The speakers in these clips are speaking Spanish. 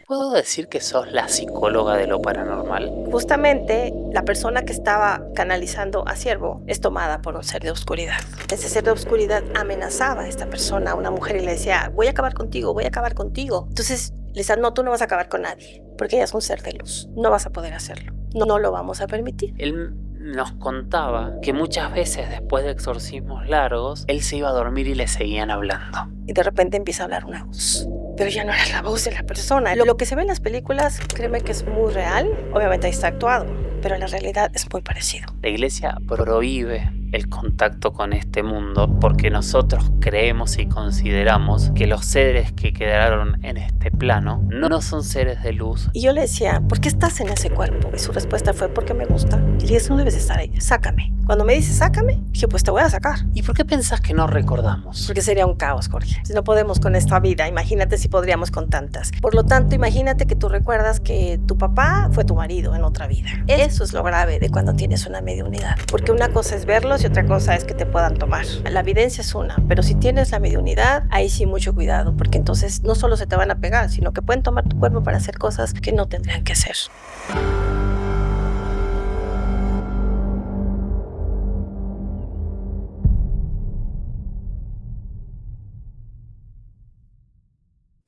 ¿Puedo decir que sos la psicóloga de lo paranormal? Justamente, la persona que estaba canalizando a Ciervo es tomada por un ser de oscuridad. Ese ser de oscuridad amenazaba a esta persona, a una mujer, y le decía, voy a acabar contigo, voy a acabar contigo. Entonces, le decía, no, tú no vas a acabar con nadie, porque ella es un ser de luz. No vas a poder hacerlo. No lo vamos a permitir. Él nos contaba que muchas veces después de exorcismos largos, él se iba a dormir y le seguían hablando. Y de repente empieza a hablar una voz. Pero ya no era la voz de la persona. Lo que se ve en las películas, créeme que es muy real. Obviamente ahí está actuado, pero en la realidad es muy parecido. La iglesia prohíbe el contacto con este mundo porque nosotros creemos y consideramos que los seres que quedaron en este plano no son seres de luz. Y yo le decía, ¿por qué estás en ese cuerpo? Y su respuesta fue, porque me gusta. Y le dije, no debes estar ahí, sácame. Cuando me dice, sácame, dije, pues te voy a sacar. ¿Y por qué pensás que no recordamos? Porque sería un caos, Jorge. Si no podemos con esta vida, imagínate si podríamos con tantas. Por lo tanto, imagínate que tú recuerdas que tu papá fue tu marido en otra vida. Eso es lo grave de cuando tienes una mediunidad. Porque una cosa es verlos y otra cosa es que te puedan tomar. La evidencia es una, pero si tienes la mediunidad, ahí sí mucho cuidado, porque entonces no solo se te van a pegar, sino que pueden tomar tu cuerpo para hacer cosas que no tendrían que hacer.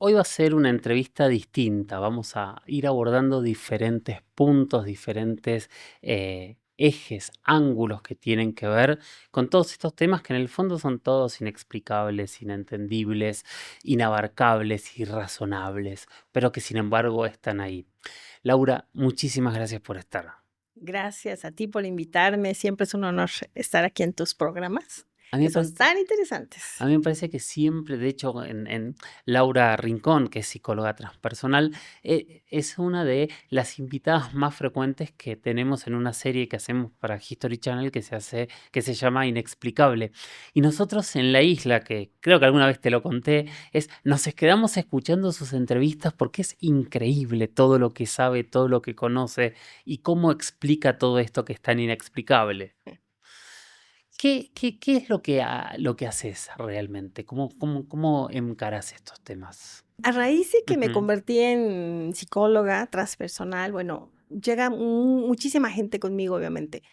Hoy va a ser una entrevista distinta, vamos a ir abordando diferentes puntos, diferentes ejes, ángulos que tienen que ver con todos estos temas que en el fondo son todos inexplicables, inentendibles, inabarcables, irrazonables, pero que sin embargo están ahí. Laura, muchísimas gracias por estar. Gracias a ti por invitarme. Siempre es un honor estar aquí en tus programas, A mí que me son parece, tan interesantes. a mí me parece que siempre, de hecho, en Laura Rincón, que es psicóloga transpersonal, es una de las invitadas más frecuentes que tenemos en una serie que hacemos para History Channel que se llama Inexplicable. Y nosotros en La Isla, que creo que alguna vez te lo conté, nos quedamos escuchando sus entrevistas porque es increíble todo lo que sabe, todo lo que conoce y cómo explica todo esto que es tan inexplicable. ¿Qué es lo que haces realmente? ¿Cómo encarás estos temas? A raíz de que me Ujú. convertí en psicóloga transpersonal, bueno, llega muchísima gente conmigo, obviamente.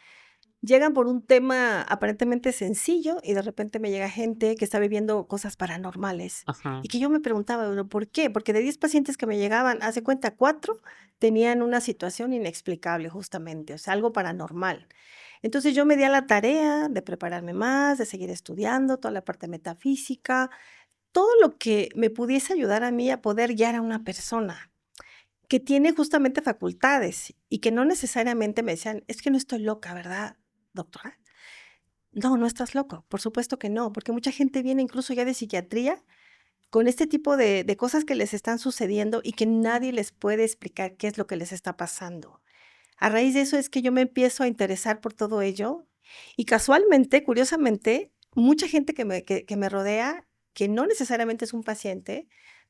Llegan por un tema aparentemente sencillo y de repente me llega gente que está viviendo cosas paranormales Ajá. y que yo me preguntaba, bueno, ¿por qué? Porque de 10 pacientes que me llegaban, hace cuenta, 4 tenían una situación inexplicable justamente, o sea, algo paranormal. Entonces yo me di a la tarea de prepararme más, de seguir estudiando toda la parte metafísica, todo lo que me pudiese ayudar a mí a poder guiar a una persona que tiene justamente facultades y que no necesariamente me decían, es que no estoy loca, ¿verdad, doctora? No, no estás loco, por supuesto que no, porque mucha gente viene incluso ya de psiquiatría con este tipo de cosas que les están sucediendo y que nadie les puede explicar qué es lo que les está pasando. A raíz de eso es que yo me empiezo a interesar por todo ello y casualmente, curiosamente, mucha gente que me rodea, que no necesariamente es un paciente,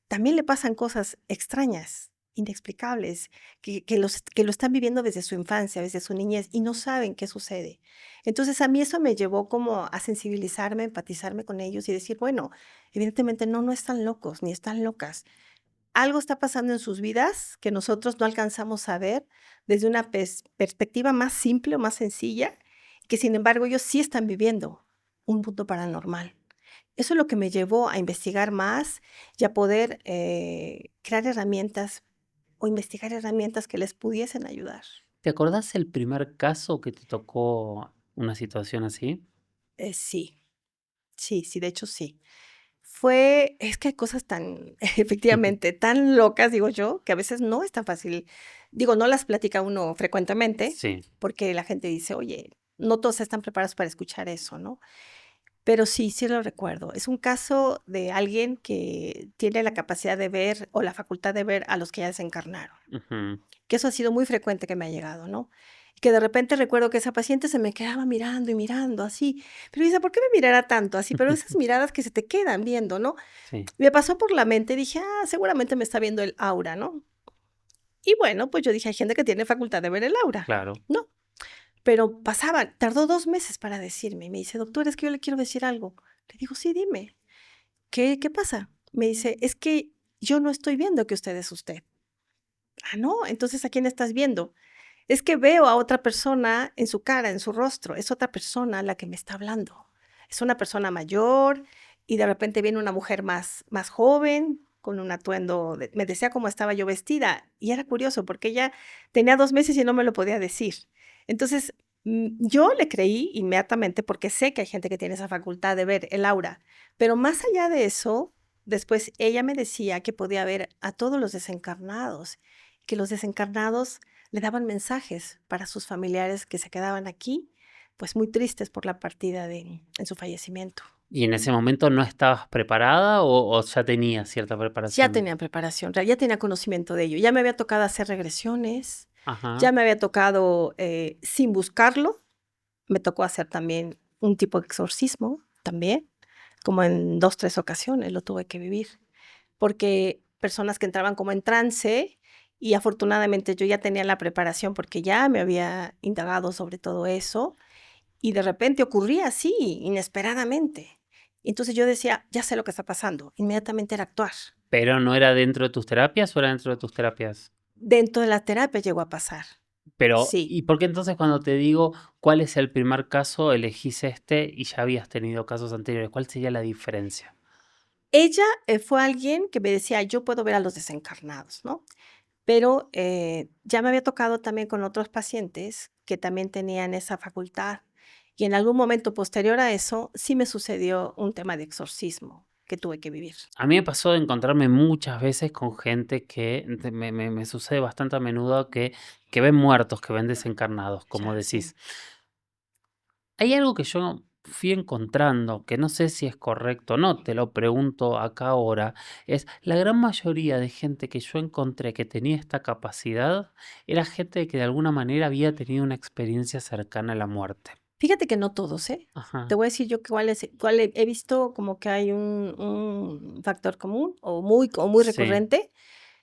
también le pasan cosas extrañas, inexplicables, que lo están viviendo desde su infancia, desde su niñez y no saben qué sucede. Entonces a mí eso me llevó como a sensibilizarme, empatizarme con ellos y decir, bueno, evidentemente no están locos ni están locas. Algo está pasando en sus vidas que nosotros no alcanzamos a ver desde una perspectiva más simple o más sencilla, que sin embargo ellos sí están viviendo un mundo paranormal. Eso es lo que me llevó a investigar más y a poder crear herramientas o investigar herramientas que les pudiesen ayudar. ¿Te acordás el primer caso que te tocó una situación así? Sí, sí, de hecho sí. Es que hay cosas tan, Ujú. efectivamente, tan locas, digo yo, que a veces no es tan fácil. Digo, no las platica uno frecuentemente, Sí. porque la gente dice, oye, no todos están preparados para escuchar eso, ¿no? Pero sí, sí lo recuerdo. Es un caso de alguien que tiene la capacidad de ver o la facultad de ver a los que ya desencarnaron, Ujú. que eso ha sido muy frecuente que me ha llegado, ¿no? Que de repente recuerdo que esa paciente se me quedaba mirando y mirando así, pero dice, ¿por qué me mirará tanto así? Pero esas miradas que se te quedan viendo, ¿no? Sí, Me pasó por la mente, dije: "Ah, seguramente me está viendo el aura", ¿no? Y bueno, pues yo dije: "Hay gente que tiene facultad de ver el aura", claro. ¿no? Pero pasaba, tardó 2 meses para decirme, y me dice: "Doctora, es que yo le quiero decir algo". Le digo: "Sí, dime, ¿qué pasa?". Me dice: "Es que yo no estoy viendo que usted es usted". Ah, no, entonces, ¿a quién estás viendo? Es que veo a otra persona en su cara, en su rostro, es otra persona la que me está hablando. Es una persona mayor y de repente viene una mujer más joven, con un atuendo, me decía cómo estaba yo vestida y era curioso porque ella tenía 2 meses y no me lo podía decir. Entonces, yo le creí inmediatamente porque sé que hay gente que tiene esa facultad de ver el aura, pero más allá de eso, después ella me decía que podía ver a todos los desencarnados, que los desencarnados le daban mensajes para sus familiares que se quedaban aquí, pues muy tristes por la partida en su fallecimiento. ¿Y en ese momento no estabas preparada o ya tenías cierta Ya preparación? tenía preparación, ya tenía conocimiento de ello, ya me había tocado hacer regresiones, Ajá. ya me había tocado, sin buscarlo, me tocó hacer también un tipo de exorcismo, también, como en 2, 3 ocasiones lo tuve que vivir, porque personas que entraban como en trance y afortunadamente yo ya tenía la preparación porque ya me había indagado sobre todo eso y de repente ocurría así, inesperadamente. Entonces yo decía, ya sé lo que está pasando, inmediatamente era actuar. ¿Pero no era dentro de tus terapias o era dentro de tus terapias? Dentro de la terapia llegó a pasar, Pero, sí. ¿y por qué entonces cuando te digo cuál es el primer caso, elegís este y ya habías tenido casos anteriores? ¿Cuál sería la diferencia? Ella fue alguien que me decía, yo puedo ver a los desencarnados, ¿no? Pero ya me había tocado también con otros pacientes que también tenían esa facultad. Y en algún momento posterior a eso, sí me sucedió un tema de exorcismo que tuve que vivir. A mí me pasó de encontrarme muchas veces con gente que me sucede bastante a menudo que ven muertos, que ven desencarnados, como Ya, sí. decís. Hay algo que yo fui encontrando, que no sé si es correcto o no, te lo pregunto acá ahora, es la gran mayoría de gente que yo encontré que tenía esta capacidad era gente que de alguna manera había tenido una experiencia cercana a la muerte. Fíjate que no todos, ¿eh? Te Ajá, voy a decir yo cuál he visto como que hay un factor común o muy sí. recurrente,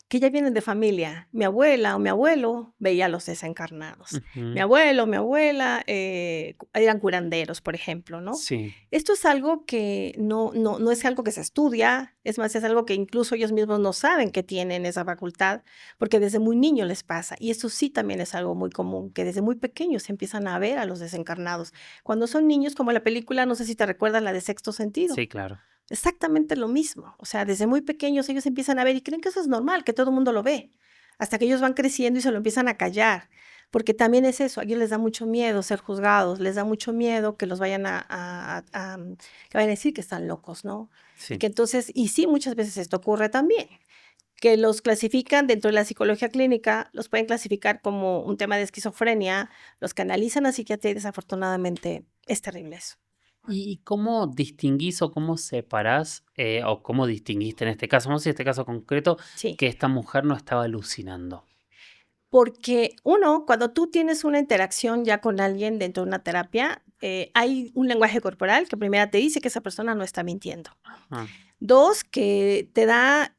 que ya vienen de familia. Mi abuela o mi abuelo veía a los desencarnados. Mi Ujú, abuelo o mi abuela, eran curanderos, por ejemplo, ¿no? sí, Esto es algo que no es algo que se estudia, es más, es algo que incluso ellos mismos no saben que tienen esa facultad, porque desde muy niño les pasa. Y eso sí también es algo muy común, que desde muy pequeños empiezan a ver a los desencarnados. Cuando son niños, como la película, no sé si te recuerdas la de Sexto Sentido. sí, claro. Exactamente lo mismo. O sea, desde muy pequeños ellos empiezan a ver y creen que eso es normal, que todo el mundo lo ve, hasta que ellos van creciendo y se lo empiezan a callar, porque también es eso, a ellos les da mucho miedo ser juzgados, les da mucho miedo que los vayan que vayan a decir que están locos, ¿no? Y Sí. que entonces, y sí, muchas veces esto ocurre también, que los clasifican dentro de la psicología clínica, los pueden clasificar como un tema de esquizofrenia, los canalizan a psiquiatría y desafortunadamente es terrible eso. ¿Y cómo distinguís o cómo separás, o cómo distinguiste en este caso, no sé si este caso concreto, Sí. que esta mujer no estaba alucinando? Porque uno, cuando tú tienes una interacción ya con alguien dentro de una terapia, hay un lenguaje corporal que primero te dice que esa persona no está mintiendo. Ah, 2, que te da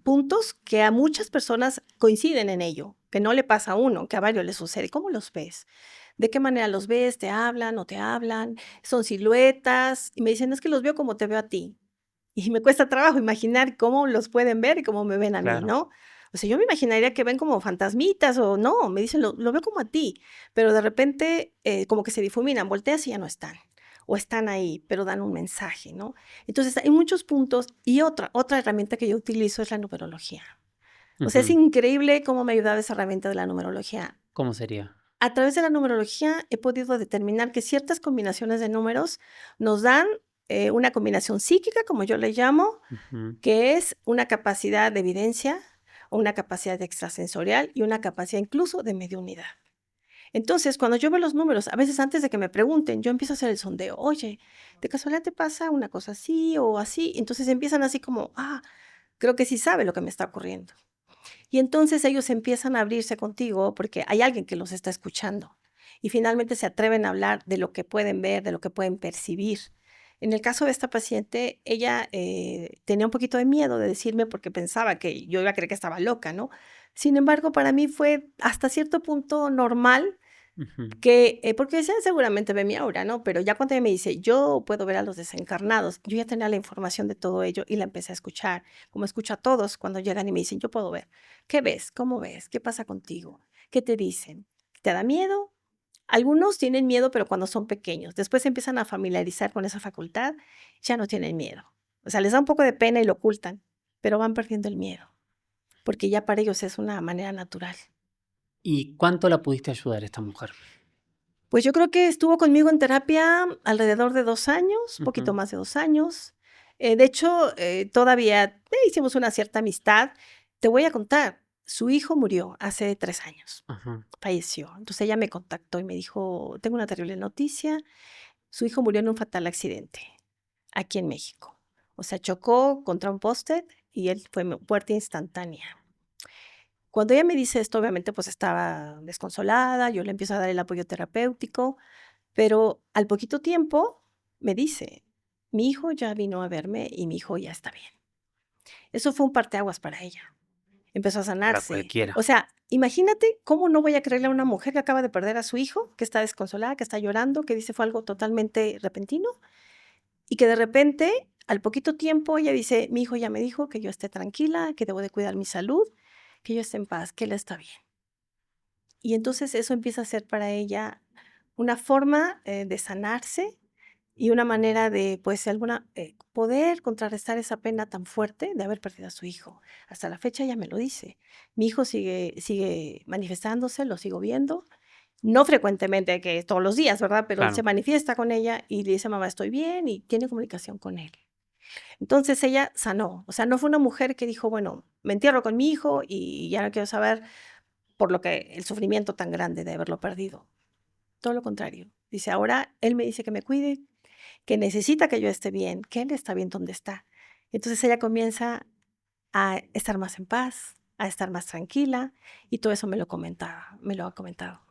puntos que a muchas personas coinciden en ello, que no le pasa a uno, que a varios les sucede. ¿Cómo los ves? ¿De qué manera los ves? ¿Te hablan o te hablan? ¿Son siluetas? Y me dicen, es que los veo como te veo a ti. Y me cuesta trabajo imaginar cómo los pueden ver y cómo me ven a mí, claro. ¿no? O sea, yo me imaginaría que ven como fantasmitas o no, me dicen, lo veo como a ti, pero de repente como que se difuminan, volteas y ya no están, o están ahí, pero dan un mensaje, ¿no? Entonces hay muchos puntos y otra herramienta que yo utilizo es la numerología. O sea, es Ujú. increíble cómo me ha ayudado esa herramienta de la numerología. ¿Cómo sería? A través de la numerología he podido determinar que ciertas combinaciones de números nos dan una combinación psíquica, como yo le llamo, Ujú. que es una capacidad de evidencia, una capacidad extrasensorial y una capacidad incluso de mediunidad. Entonces, cuando yo veo los números, a veces antes de que me pregunten, yo empiezo a hacer el sondeo. Oye, ¿de casualidad te pasa una cosa así o así? Entonces empiezan así como, creo que sí sabe lo que me está ocurriendo. Y entonces ellos empiezan a abrirse contigo porque hay alguien que los está escuchando. Y finalmente se atreven a hablar de lo que pueden ver, de lo que pueden percibir. En el caso de esta paciente, ella tenía un poquito de miedo de decirme porque pensaba que yo iba a creer que estaba loca, ¿no? Sin embargo, para mí fue hasta cierto punto normal Ujú. Porque decía, seguramente ve mi aura, ¿no? Pero ya cuando ella me dice, yo puedo ver a los desencarnados, yo ya tenía la información de todo ello y la empecé a escuchar, como escucho a todos cuando llegan y me dicen, yo puedo ver. ¿Qué ves? ¿Cómo ves? ¿Qué pasa contigo? ¿Qué te dicen? ¿Te da miedo? Algunos tienen miedo, pero cuando son pequeños. Después se empiezan a familiarizar con esa facultad, ya no tienen miedo. O sea, les da un poco de pena y lo ocultan, pero van perdiendo el miedo, porque ya para ellos es una manera natural. ¿Y cuánto la pudiste ayudar a esta mujer? Pues yo creo que estuvo conmigo en terapia alrededor de 2 años, poquito Ujú, más de 2 años. De hecho, todavía, hicimos una cierta amistad. Te voy a contar, su hijo murió hace 3 años, ajá. falleció. Entonces ella me contactó y me dijo: "Tengo una terrible noticia, su hijo murió en un fatal accidente aquí en México". O sea, chocó contra un poste y él fue muerte instantánea. Cuando ella me dice esto, obviamente, pues estaba desconsolada, yo le empiezo a dar el apoyo terapéutico, pero al poquito tiempo me dice: "Mi hijo ya vino a verme y mi hijo ya está bien". Eso fue un parteaguas para ella. Empezó a Para sanarse. O cualquiera. sea, imagínate cómo no voy a creerle a una mujer que acaba de perder a su hijo, que está desconsolada, que está llorando, que dice fue algo totalmente repentino y que de repente, al poquito tiempo, ella dice: "Mi hijo ya me dijo que yo esté tranquila, que debo de cuidar mi salud, que yo esté en paz, que él está bien". Y entonces eso empieza a ser para ella una forma, de sanarse y una manera de, pues, alguna poder contrarrestar esa pena tan fuerte de haber perdido a su hijo. Hasta la fecha ella me lo dice. Mi hijo sigue manifestándose, lo sigo viendo, no frecuentemente, que todos los días, ¿verdad? Pero se Claro. manifiesta con ella y le dice: "Mamá, estoy bien", y tiene comunicación con él. Entonces ella sanó, o sea, no fue una mujer que dijo: "Bueno, me entierro con mi hijo y ya no quiero saber", por lo que el sufrimiento tan grande de haberlo perdido. Todo lo contrario. Dice: "Ahora él me dice que me cuide, que necesita que yo esté bien, que él está bien donde está". Entonces ella comienza a estar más en paz, a estar más tranquila, y todo eso me lo ha comentado.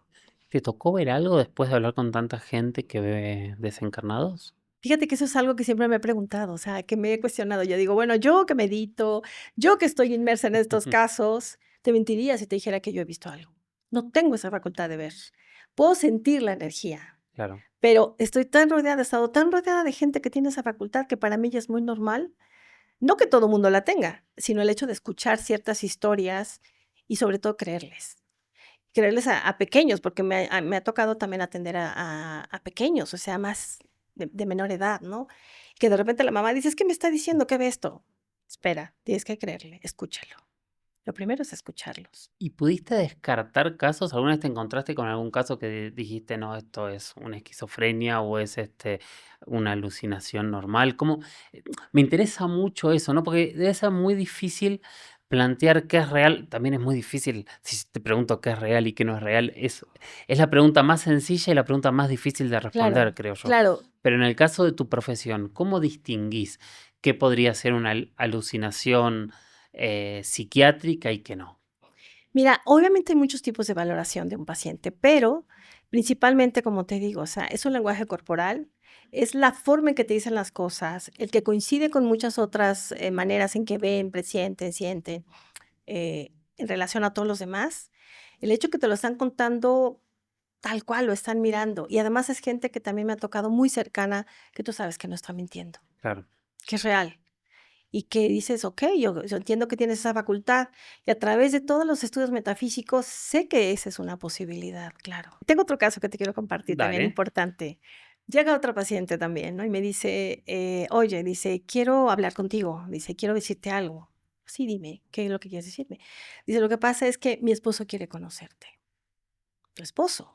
¿Te tocó ver algo después de hablar con tanta gente que ve desencarnados? Fíjate que eso es algo que siempre me he preguntado, o sea, que me he cuestionado. Yo digo, bueno, yo que medito, yo que estoy inmersa en estos Ujú, casos, te mentiría si te dijera que yo he visto algo. No tengo esa facultad de ver. Puedo sentir la energía, claro, pero estoy tan rodeada, he estado tan rodeada de gente que tiene esa facultad que para mí ya es muy normal. No que todo mundo la tenga, sino el hecho de escuchar ciertas historias y sobre todo creerles. Creerles a pequeños, porque me ha tocado también atender a pequeños, o sea, más de menor edad, ¿no? Que de repente la mamá dice: "Es que me está diciendo que ve esto". Espera, tienes que creerle, escúchalo. Lo primero es escucharlos. ¿y pudiste descartar casos? ¿Alguna vez te encontraste con algún caso que dijiste: "No, esto es una esquizofrenia o es, una alucinación normal"? ¿Cómo? Me interesa mucho eso, ¿no? Porque debe ser muy difícil plantear qué es real. También es muy difícil, si te pregunto qué es real y qué no es real, es la pregunta más sencilla y la pregunta más difícil de responder, Claro, creo yo. claro. Pero en el caso de tu profesión, ¿cómo distinguís qué podría ser una alucinación, psiquiátrica y qué no? Mira, obviamente hay muchos tipos de valoración de un paciente, pero principalmente, como te digo, o sea, es un lenguaje corporal, es la forma en que te dicen las cosas, el que coincide con muchas otras maneras en que ven, presienten, sienten en relación a todos los demás. El hecho que te lo están contando tal cual lo están mirando y además es gente que también me ha tocado muy cercana, que tú sabes que no está mintiendo, Claro. que es real y que dices, okey, yo entiendo que tienes esa facultad, y a través de todos los estudios metafísicos sé que esa es una posibilidad, claro. Tengo otro caso que te quiero compartir también Dale. importante. Llega otra paciente también, ¿no? Y me dice, oye, dice: "Quiero hablar contigo", dice: "Quiero decirte algo". Sí, dime, ¿qué es lo que quieres decirme? Dice: "Lo que pasa es que mi esposo quiere conocerte". ¿Tu esposo?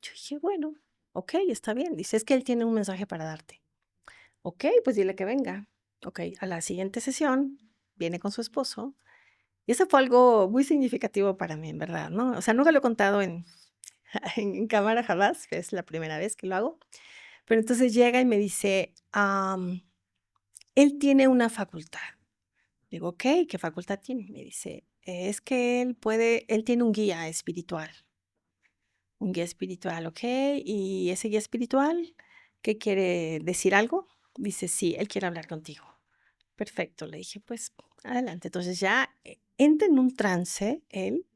Yo dije: "Bueno, okey, está bien". Dice: "Es que él tiene un mensaje para darte". Okey, pues dile que venga. Okey, a la siguiente sesión viene con su esposo, y eso fue algo muy significativo para mí, en verdad, ¿no? O sea, nunca lo he contado en en cámara jamás, es la primera vez que lo hago. Pero entonces llega y me dice: "Él tiene una facultad". Digo: "Okey, ¿qué facultad tiene?". Me dice: "Es que él tiene un guía espiritual". "Okey, ¿y ese guía espiritual qué quiere decir algo?". Dice: "Sí, él quiere hablar contigo". Perfecto, le dije: "Pues, adelante". Entonces ya, entra en un trance él,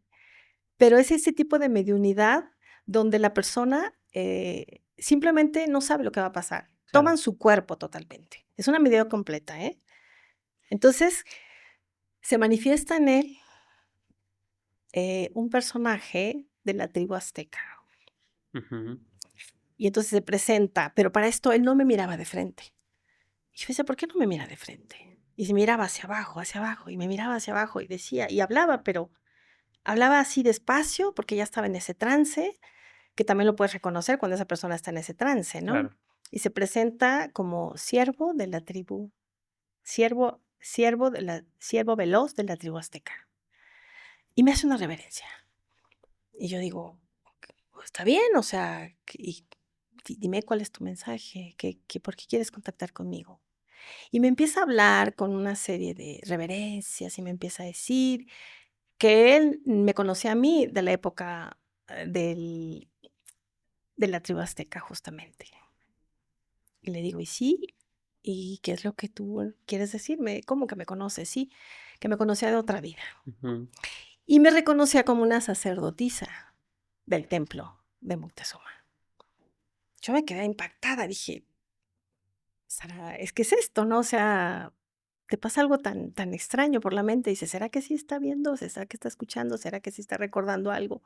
pero es ese tipo de mediunidad donde la persona simplemente no sabe lo que va a pasar. Claro. Toman su cuerpo totalmente. Es una medida completa, ¿eh? Entonces, se manifiesta en él un personaje de la tribu azteca. Ujú. Y entonces se presenta, pero para esto él no me miraba de frente. Y yo decía, ¿por qué no me mira de frente? Y se miraba hacia abajo, y me miraba hacia abajo, y decía, y hablaba, pero hablaba así despacio, porque ya estaba en ese trance, que también lo puedes reconocer cuando esa persona está en ese trance, ¿no? Claro. Y se presenta como siervo de la tribu, siervo veloz de la tribu azteca. Y me hace una reverencia. Y yo digo, está bien, o sea, dime cuál es tu mensaje, por qué quieres contactar conmigo. Y me empieza a hablar con una serie de reverencias y me empieza a decir que él me conocía a mí de la época de la tribu azteca, justamente. Y le digo, ¿y sí? ¿Y qué es lo que tú quieres decirme? ¿Cómo que me conoces? Sí, que me conocía de otra vida. Ujú. Y me reconocía como una sacerdotisa del templo de Moctezuma. Yo me quedé impactada, dije, Sara, es que es esto, ¿no? O sea, te pasa algo tan extraño por la mente. Dice, ¿será que sí está viendo? ¿Será que está escuchando? ¿Será que sí está recordando algo?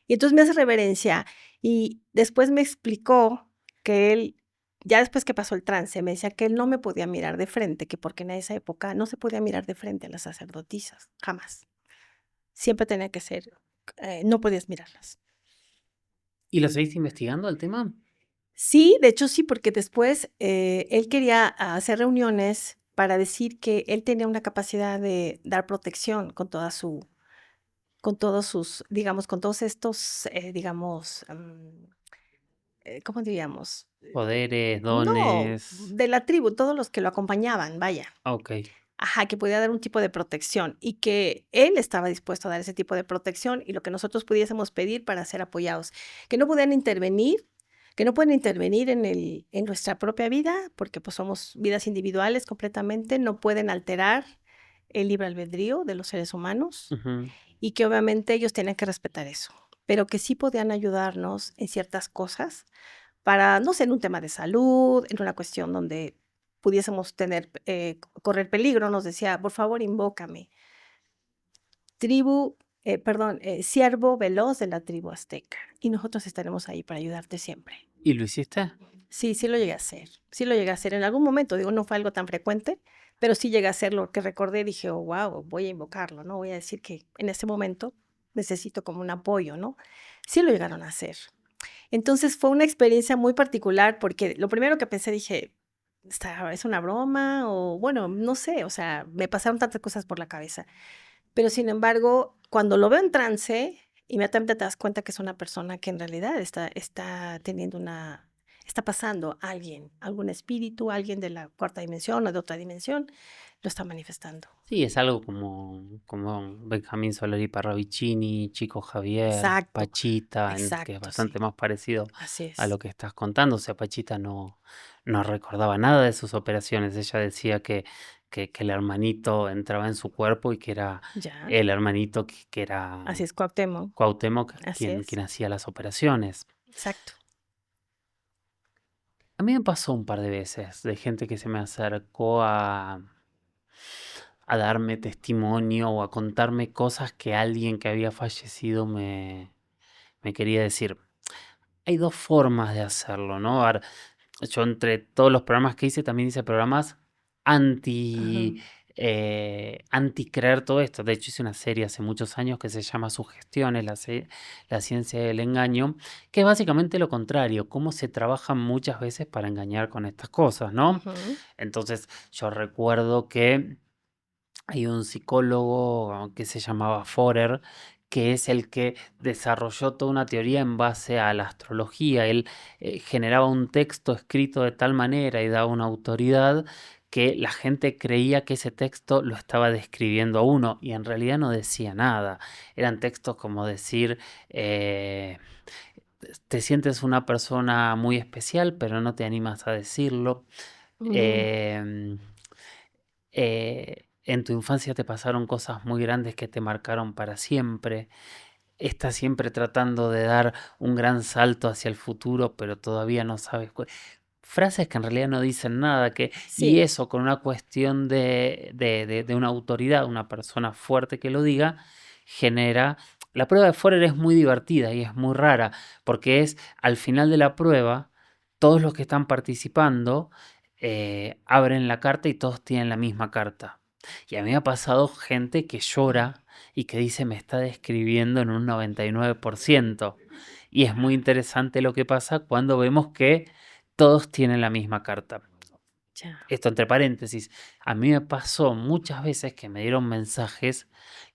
Y entonces me hace reverencia y después me explicó que él, ya después que pasó el trance, me decía que él no me podía mirar de frente, que porque en esa época no se podía mirar de frente a las sacerdotisas, jamás. Siempre tenía que ser, no podías mirarlas. ¿Y lo seguiste investigando el tema? Sí, de hecho sí, porque después él quería hacer reuniones para decir que él tenía una capacidad de dar protección con todos sus, digamos, con todos estos, digamos, ¿cómo diríamos? Poderes, No, dones. de la tribu, todos los que lo acompañaban, vaya. Ok. Ajá, que podía dar un tipo de protección y que él estaba dispuesto a dar ese tipo de protección y lo que nosotros pudiésemos pedir para ser apoyados. Que no podían intervenir, que no pueden intervenir en nuestra propia vida, porque pues somos vidas individuales completamente, no pueden alterar el libre albedrío de los seres humanos Ujú. y que obviamente ellos tenían que respetar eso, pero que sí podían ayudarnos en ciertas cosas para, no sé, en un tema de salud, en una cuestión donde pudiésemos tener, correr peligro, nos decía, por favor, invócame. Siervo veloz de la tribu azteca. Y nosotros estaremos ahí para ayudarte siempre. ¿Y lo hiciste? Sí, sí lo llegué a hacer. Sí lo llegué a hacer en algún momento. Digo, no fue algo tan frecuente, pero sí llegué a hacer lo que recordé. Dije, oh, wow, voy a invocarlo, ¿no? Voy a decir que en ese momento necesito como un apoyo, ¿no? Sí lo llegaron a hacer. Entonces, fue una experiencia muy particular, porque lo primero que pensé, dije: ¿Es una broma? O bueno, no sé, o sea, me pasaron tantas cosas por la cabeza. Pero, sin embargo, cuando lo veo en trance, inmediatamente te das cuenta que es una persona que en realidad está pasando alguien, algún espíritu, alguien de la cuarta dimensión o de otra dimensión, lo está manifestando. Sí, es algo como Benjamín Solari Parravicini, Chico Javier, Exacto, Pachita, que es exacto, bastante sí, más parecido así a lo es. que estás contando. O sea, Pachita no recordaba nada de sus operaciones. Ella decía que el hermanito entraba en su cuerpo y que era Ya, el hermanito que era así es, Cuauhtémoc, Cuauhtémoc así quien es, hacía las operaciones. exacto. A mí me pasó un par de veces de gente que se me acercó a darme testimonio o a contarme cosas que alguien que había fallecido me quería decir. Hay dos formas de hacerlo, ¿no? A ver, yo entre todos los programas que hice también hice programas Ajá. anti, anti creer todo esto. De hecho hice una serie hace muchos años que se llama Sugestiones, la ciencia del engaño, que es básicamente lo contrario, cómo se trabaja muchas veces para engañar con estas cosas, ¿no? Ujú, Entonces yo recuerdo que hay un psicólogo que se llamaba Forer, que es el que desarrolló toda una teoría en base a la astrología. Él generaba un texto escrito de tal manera y daba una autoridad que la gente creía que ese texto lo estaba describiendo a uno y en realidad no decía nada. Eran textos como decir, te sientes una persona muy especial, pero no te animas a decirlo. mm, Em, en tu infancia te pasaron cosas muy grandes que te marcaron para siempre. está siempre tratando de dar un gran salto hacia el futuro, pero todavía no sabes frases que en realidad no dicen nada, y Sí, eso con una cuestión de una autoridad, una persona fuerte que lo diga, genera... La prueba de Forer es muy divertida y es muy rara, porque es al final de la prueba, todos los que están participando abren la carta y todos tienen la misma carta. Y a mí me ha pasado gente que llora y que dice me está describiendo en un 99%. Y es muy interesante lo que pasa cuando vemos que todos tienen la misma carta. ya. Esto entre paréntesis, a mí me pasó muchas veces que me dieron mensajes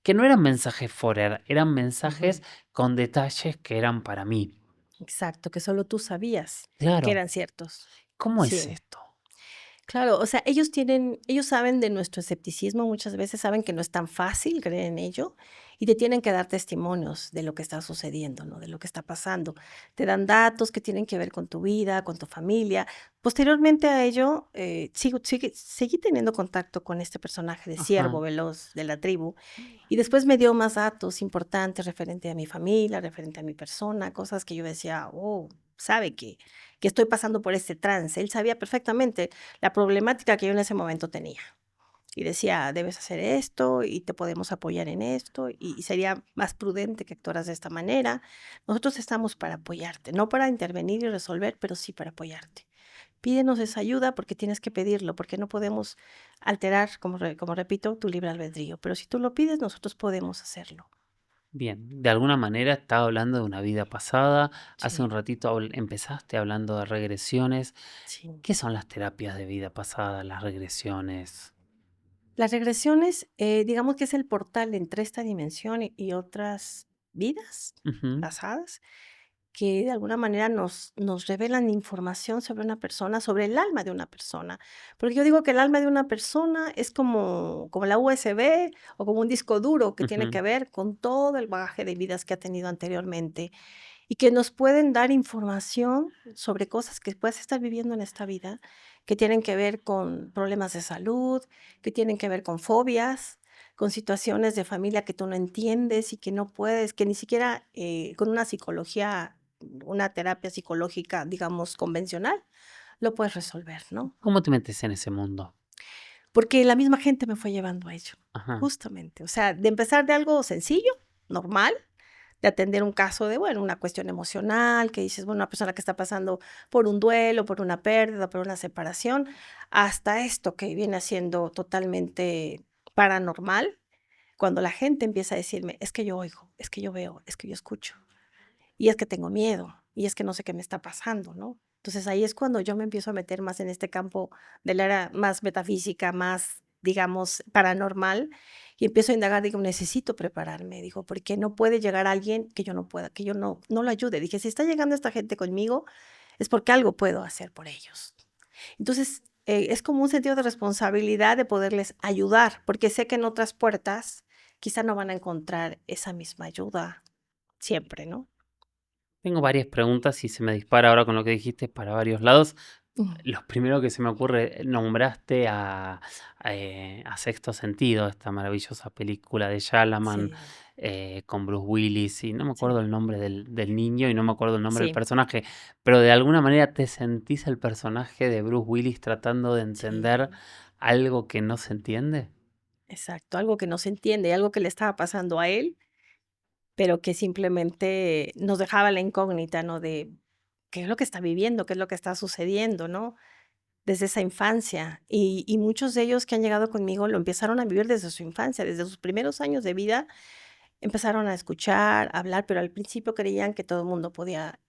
que no eran mensajes Forer, eran mensajes Ujú. con detalles que eran para mí. Exacto, que solo tú sabías que Claro, eran ciertos. ¿cómo es Sí. esto? Claro, o sea, ellos saben de nuestro escepticismo, muchas veces saben que no es tan fácil creer en ello y te tienen que dar testimonios de lo que está sucediendo, ¿no? De lo que está pasando. Te dan datos que tienen que ver con tu vida, con tu familia. Posteriormente a ello, seguí teniendo contacto con este personaje de Ciervo Ajá. Veloz de la tribu y después me dio más datos importantes referente a mi familia, referente a mi persona, cosas que yo decía, oh, sabe que estoy pasando por este trance. Él sabía perfectamente la problemática que yo en ese momento tenía. Y decía, debes hacer esto y te podemos apoyar en esto y sería más prudente que actuaras de esta manera. Nosotros estamos para apoyarte, no para intervenir y resolver, pero sí para apoyarte. Pídenos esa ayuda porque tienes que pedirlo, porque no podemos alterar, como repito, tu libre albedrío. Pero si tú lo pides, nosotros podemos hacerlo. Bien, de alguna manera estaba hablando de una vida pasada. Hace Sí, un ratito empezaste hablando de regresiones. sí. ¿Qué son las terapias de vida pasada, las regresiones? Las regresiones, digamos que es el portal entre esta dimensión y otras vidas Ujú, pasadas que de alguna manera nos revelan información sobre una persona, sobre el alma de una persona. Porque yo digo que el alma de una persona es como la USB o como un disco duro que tiene ujú. que ver con todo el bagaje de vidas que ha tenido anteriormente y que nos pueden dar información sobre cosas que puedes estar viviendo en esta vida, que tienen que ver con problemas de salud, que tienen que ver con fobias, con situaciones de familia que tú no entiendes y que no puedes, que ni siquiera con una psicología, una terapia psicológica, digamos, convencional, lo puedes resolver, ¿no? ¿Cómo te metes en ese mundo? Porque la misma gente me fue llevando a ello, Ajá. justamente. O sea, de empezar de algo sencillo, normal, de atender un caso de, bueno, una cuestión emocional, que dices, bueno, una persona que está pasando por un duelo, por una pérdida, por una separación, hasta esto que viene siendo totalmente paranormal, cuando la gente empieza a decirme, es que yo oigo, es que yo veo, es que yo escucho, y es que tengo miedo, y es que no sé qué me está pasando, ¿no? Entonces ahí es cuando yo me empiezo a meter más en este campo del área más metafísica, más, digamos, paranormal, y empiezo a indagar, digo, necesito prepararme, digo, porque no puede llegar alguien que yo no pueda, que yo no lo ayude. Dije, si está llegando esta gente conmigo, es porque algo puedo hacer por ellos. Entonces, es como un sentido de responsabilidad de poderles ayudar, porque sé que en otras puertas quizá no van a encontrar esa misma ayuda siempre, ¿no? Tengo varias preguntas y se me dispara ahora con lo que dijiste para varios lados. Ujú. Lo primero que se me ocurre, nombraste a Sexto Sentido, esta maravillosa película de Shyamalan Sí, con Bruce Willis, y no me acuerdo sí, el nombre del niño y no me acuerdo el nombre del sí, personaje, pero de alguna manera te sentís el personaje de Bruce Willis tratando de entender sí, algo que no se entiende. exacto, algo que no se entiende, algo que le estaba pasando a él, pero que simplemente nos dejaba la incógnita, ¿no? De qué es lo que está viviendo, qué es lo que está sucediendo, ¿no? Desde esa infancia. Y muchos de ellos que han llegado conmigo lo empezaron a vivir desde su infancia, desde sus primeros años de vida, empezaron a escuchar, a hablar, pero al principio creían que todo el mundo podía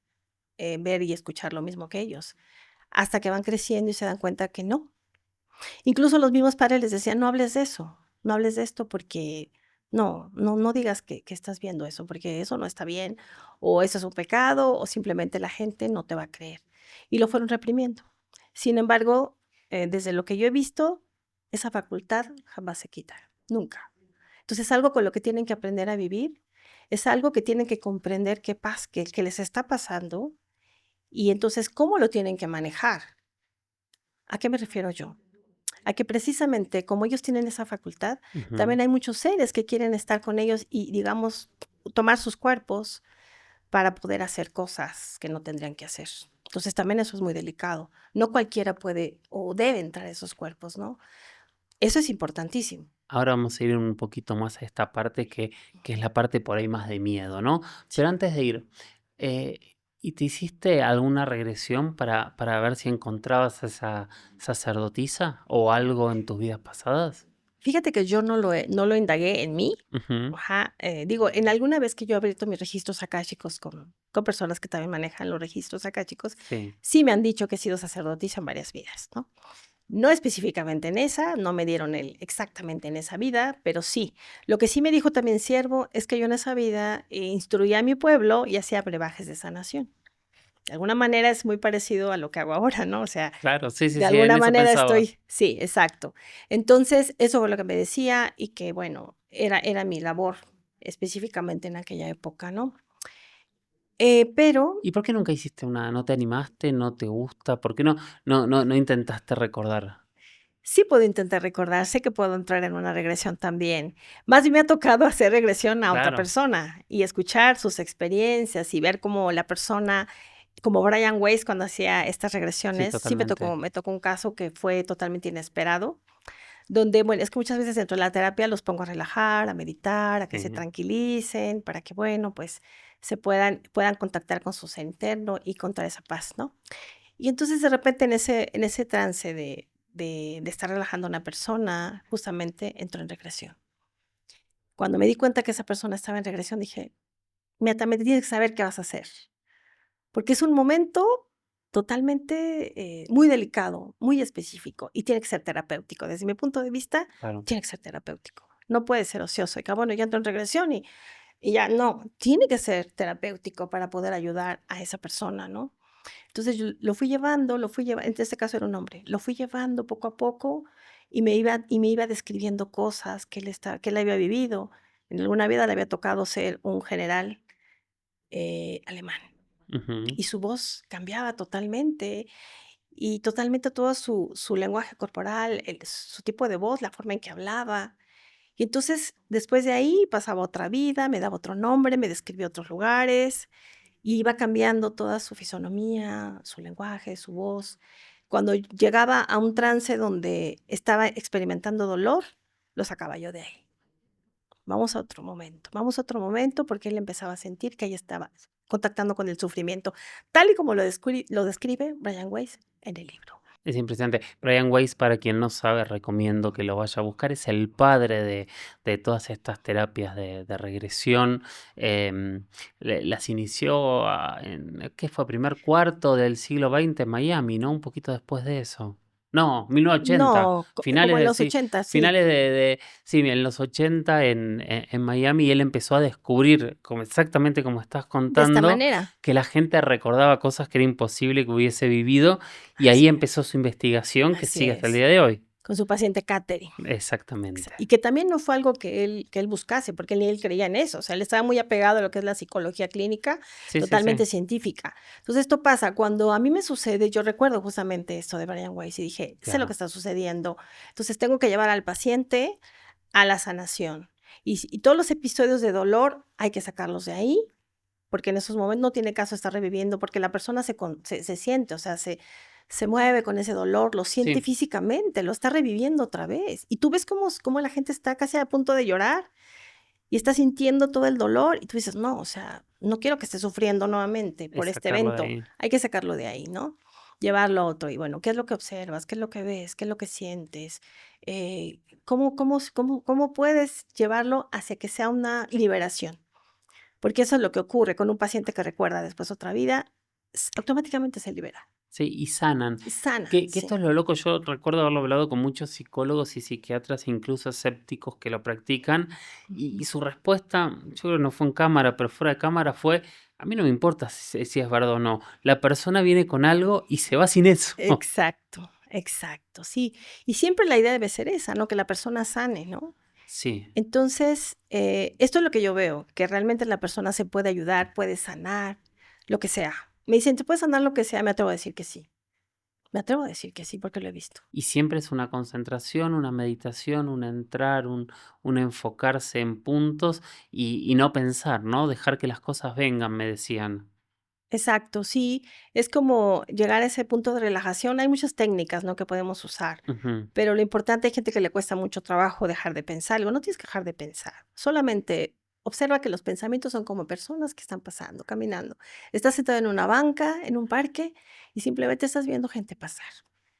ver y escuchar lo mismo que ellos, hasta que van creciendo y se dan cuenta que no. Incluso los mismos padres les decían: "No hables de eso, no hables de esto porque no digas que estás viendo eso, porque eso no está bien, o eso es un pecado, o simplemente la gente no te va a creer". Y lo fueron reprimiendo. Sin embargo, desde lo que yo he visto, esa facultad jamás se quita, nunca. Entonces, es algo con lo que tienen que aprender a vivir, es algo que tienen que comprender que les está pasando, y entonces, ¿cómo lo tienen que manejar? ¿A qué me refiero yo? a que precisamente como ellos tienen esa facultad, Ujú. también hay muchos seres que quieren estar con ellos y, digamos, tomar sus cuerpos para poder hacer cosas que no tendrían que hacer. Entonces también eso es muy delicado. No cualquiera puede o debe entrar a esos cuerpos, ¿no? Eso es importantísimo. Ahora vamos a ir un poquito más a esta parte que es la parte por ahí más de miedo, ¿no? Sí. Pero antes de ir, eh, ¿y te hiciste alguna regresión para ver si encontrabas a esa sacerdotisa o algo en tus vidas pasadas? Fíjate que yo no lo indagué en mí. Ujú. Ajá, digo, en alguna vez que yo he abierto mis registros akáshicos con personas que también manejan los registros akáshicos, Sí, sí me han dicho que he sido sacerdotisa en varias vidas, ¿no? No específicamente en esa, no me dieron el exactamente en esa vida, pero sí. Lo que sí me dijo también Siervo es que yo en esa vida instruía a mi pueblo y hacía brebajes de sanación. De alguna manera es muy parecido a lo que hago ahora, ¿no? O sea, claro, sí, sí, de sí, en alguna eso manera pensaba. estoy, sí, exacto. Entonces, eso fue lo que me decía y que, bueno, era mi labor específicamente en aquella época, ¿no? Pero ¿Y por qué nunca hiciste una? ¿No te animaste? ¿No te gusta? ¿Por qué no intentaste recordar? sí puedo intentar recordar, sé que puedo entrar en una regresión también. Más bien me ha tocado hacer regresión a otra Claro, persona y escuchar sus experiencias y ver cómo la persona, como Brian Weiss cuando hacía estas sí, regresiones, sí totalmente. me tocó un caso que fue totalmente inesperado, donde, bueno, es que muchas veces dentro de la terapia los pongo a relajar, a meditar, a que se Sí. tranquilicen, para que, bueno, pues se puedan contactar con su ser interno y encontrar esa paz, ¿no? Y entonces de repente en ese trance de estar relajando a una persona, justamente entró en regresión. Cuando me di cuenta que esa persona estaba en regresión, dije, inmediatamente tienes que saber qué vas a hacer, porque es un momento totalmente muy delicado, muy específico y tiene que ser terapéutico. Desde mi punto de vista, Claro. tiene que ser terapéutico. No puede ser ocioso y que, bueno, ya entro en regresión y ya no, tiene que ser terapéutico para poder ayudar a esa persona, ¿no? Entonces, yo lo fui llevando, en este caso era un hombre, lo fui llevando poco a poco y me iba describiendo cosas que él había vivido. En alguna vida le había tocado ser un general, alemán, Ujú. y su voz cambiaba totalmente, y totalmente todo su lenguaje corporal, su tipo de voz, la forma en que hablaba. Y entonces, después de ahí pasaba otra vida, me daba otro nombre, me describía otros lugares, y iba cambiando toda su fisonomía, su lenguaje, su voz. Cuando llegaba a un trance donde estaba experimentando dolor, lo sacaba yo de ahí. Vamos a otro momento, porque él empezaba a sentir que ahí estaba contactando con el sufrimiento, tal y como lo describe Brian Weiss en el libro. Es impresionante. Brian Weiss, para quien no sabe, recomiendo que lo vaya a buscar. Es el padre de todas estas terapias de regresión. Las inició ¿qué fue? Primer cuarto del siglo XX en Miami, ¿no? Un poquito después de eso. No, 1980. No, como Finales en de, los sí, 80, sí, finales sí, en los 80 en Miami, y él empezó a descubrir, como exactamente como estás de esta contando, manera. que la gente recordaba cosas que era imposible que hubiese vivido, y ahí Así empezó su investigación que así sigue hasta el es, día de hoy. con su paciente Katherine. Exactamente. Y que también no fue algo que él buscase, porque ni él creía en eso, o sea, él estaba muy apegado a lo que es la psicología clínica, Sí, sí, sí. totalmente científica. Entonces, esto pasa, cuando a mí me sucede, yo recuerdo justamente esto de Brian Weiss y dije: "Sé lo que Claro. está sucediendo". Entonces, tengo que llevar al paciente a la sanación. Y todos los episodios de dolor hay que sacarlos de ahí, porque en esos momentos no tiene caso estar reviviendo, porque la persona se siente, o sea, se mueve con ese dolor, lo siente Sí, físicamente, lo está reviviendo otra vez. Y tú ves cómo la gente está casi a punto de llorar y está sintiendo todo el dolor y tú dices, no, o sea, no quiero que esté sufriendo nuevamente es por este sacarlo de evento, ahí. hay que sacarlo de ahí, ¿no? Llevarlo a otro y bueno, ¿qué es lo que observas? ¿Qué es lo que ves? ¿Qué es lo que sientes? ¿Cómo puedes llevarlo hacia que sea una liberación? Porque eso es lo que ocurre con un paciente que recuerda después otra vida, automáticamente se libera. Sí, y sanan. Sana, Que sí. esto es lo loco, yo recuerdo haberlo hablado con muchos psicólogos y psiquiatras, incluso escépticos que lo practican, y Ujú. su respuesta, yo creo que no fue en cámara, pero fuera de cámara fue, a mí no me importa si es verdad o no, la persona viene con algo y se va sin eso. Exacto, exacto, sí. Y siempre la idea debe ser esa, ¿no? Que la persona sane, ¿no? Sí, Entonces, esto es lo que yo veo, que realmente la persona se puede ayudar, puede sanar, lo que sea. Me dicen, ¿te puedes sanar lo que sea? Me atrevo a decir que sí. Me atrevo a decir que sí, porque lo he visto. Y siempre es una concentración, una meditación, un entrar, un enfocarse en puntos y no pensar, ¿no? Dejar que las cosas vengan, me decían. Exacto, sí, es como llegar a ese punto de relajación. Hay muchas técnicas, ¿no?, que podemos usar, Ujú, pero lo importante, hay gente que le cuesta mucho trabajo dejar de pensar. Digo, no tienes que dejar de pensar, solamente observa que los pensamientos son como personas que están pasando, caminando. Estás sentado en una banca, en un parque, y simplemente estás viendo gente pasar.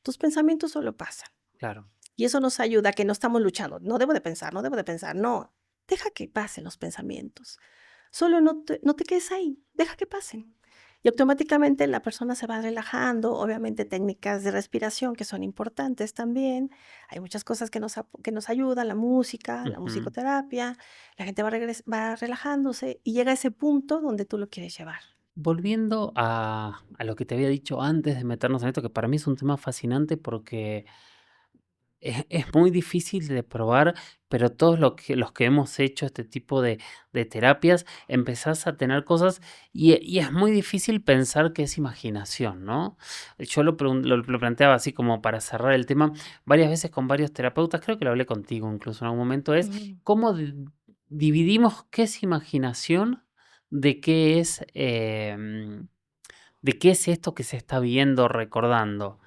Tus pensamientos solo pasan, claro. y eso nos ayuda a que no estamos luchando. No debo de pensar, no debo de pensar, no. Deja que pasen los pensamientos. Solo no te quedes ahí, deja que pasen. Y automáticamente la persona se va relajando, obviamente técnicas de respiración que son importantes también. Hay muchas cosas que nos ayudan, la música, la Ujú. musicoterapia, la gente va relajándose y llega a ese punto donde tú lo quieres llevar. Volviendo a lo que te había dicho antes de meternos en esto, que para mí es un tema fascinante porque es muy difícil de probar, pero todos los que hemos hecho este tipo de terapias, empezás a tener cosas y es muy difícil pensar que es imaginación, ¿no? Yo lo planteaba así como para cerrar el tema varias veces con varios terapeutas, creo que lo hablé contigo incluso en algún momento, es Ujú. cómo dividimos qué es imaginación de qué es, de qué es esto que se está viendo, recordando.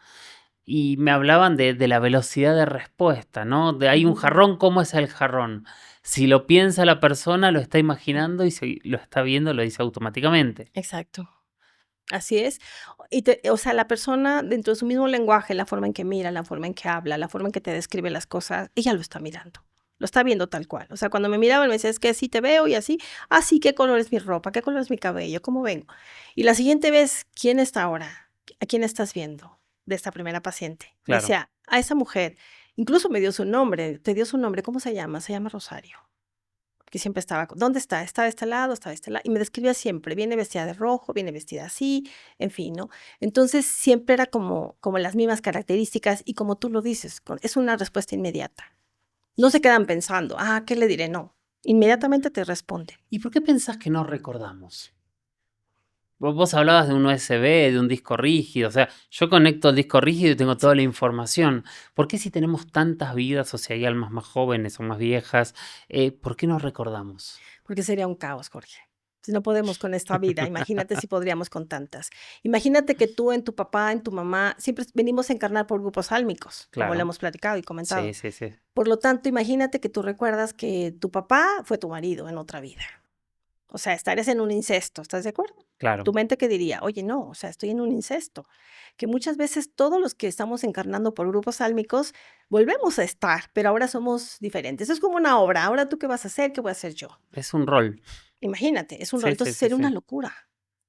Y me hablaban de la velocidad de respuesta, ¿no? De hay un Ujú. jarrón, ¿cómo es el jarrón? Si lo piensa la persona, lo está imaginando y si lo está viendo, lo dice automáticamente. Exacto. Así es. O sea, la persona dentro de su mismo lenguaje, la forma en que mira, la forma en que habla, la forma en que te describe las cosas, ella lo está mirando. Lo está viendo tal cual. O sea, cuando me miraba, me decía, es que así te veo y así. Así, ¿qué color es mi ropa? ¿Qué color es mi cabello? ¿Cómo vengo? Y la siguiente vez, ¿quién está ahora? ¿A quién estás viendo? De esta primera paciente. Me Claro. decía, a esa mujer. Incluso me dio su nombre. Te dio su nombre. ¿Cómo se llama? Se llama Rosario. Que siempre estaba, ¿dónde está? Está de este lado, está de este lado, y me describía siempre, viene vestida de rojo, viene vestida así, en fin, ¿no? Entonces, siempre era como las mismas características y como tú lo dices, es una respuesta inmediata. No se quedan pensando, ¿qué le diré? No, inmediatamente te responde. ¿Y por qué pensás que no recordamos? Vos hablabas de un USB, de un disco rígido, o sea, yo conecto el disco rígido y tengo Sí. toda la información. ¿Por qué si tenemos tantas vidas, o si hay almas más jóvenes o más viejas, por qué no recordamos? Porque sería un caos, Jorge. Si no podemos con esta vida, imagínate si podríamos con tantas. Imagínate que tú, en tu papá, en tu mamá, siempre venimos a encarnar por grupos álmicos, como lo Claro, hemos platicado y sí, comentado. sí, sí, Por lo tanto, imagínate que tú recuerdas que tu papá fue tu marido en otra vida. O sea, estarías en un incesto, ¿estás de acuerdo? claro. Tu mente, ¿qué diría? Oye, no, o sea, estoy en un incesto. Que muchas veces todos los que estamos encarnando por grupos sálmicos volvemos a estar, pero ahora somos diferentes. Es como una obra. Ahora, ¿tú qué vas a hacer? ¿Qué voy a hacer yo? Es un rol. Imagínate, es un rol. Sí, sí, Entonces sí, sería una sí. locura.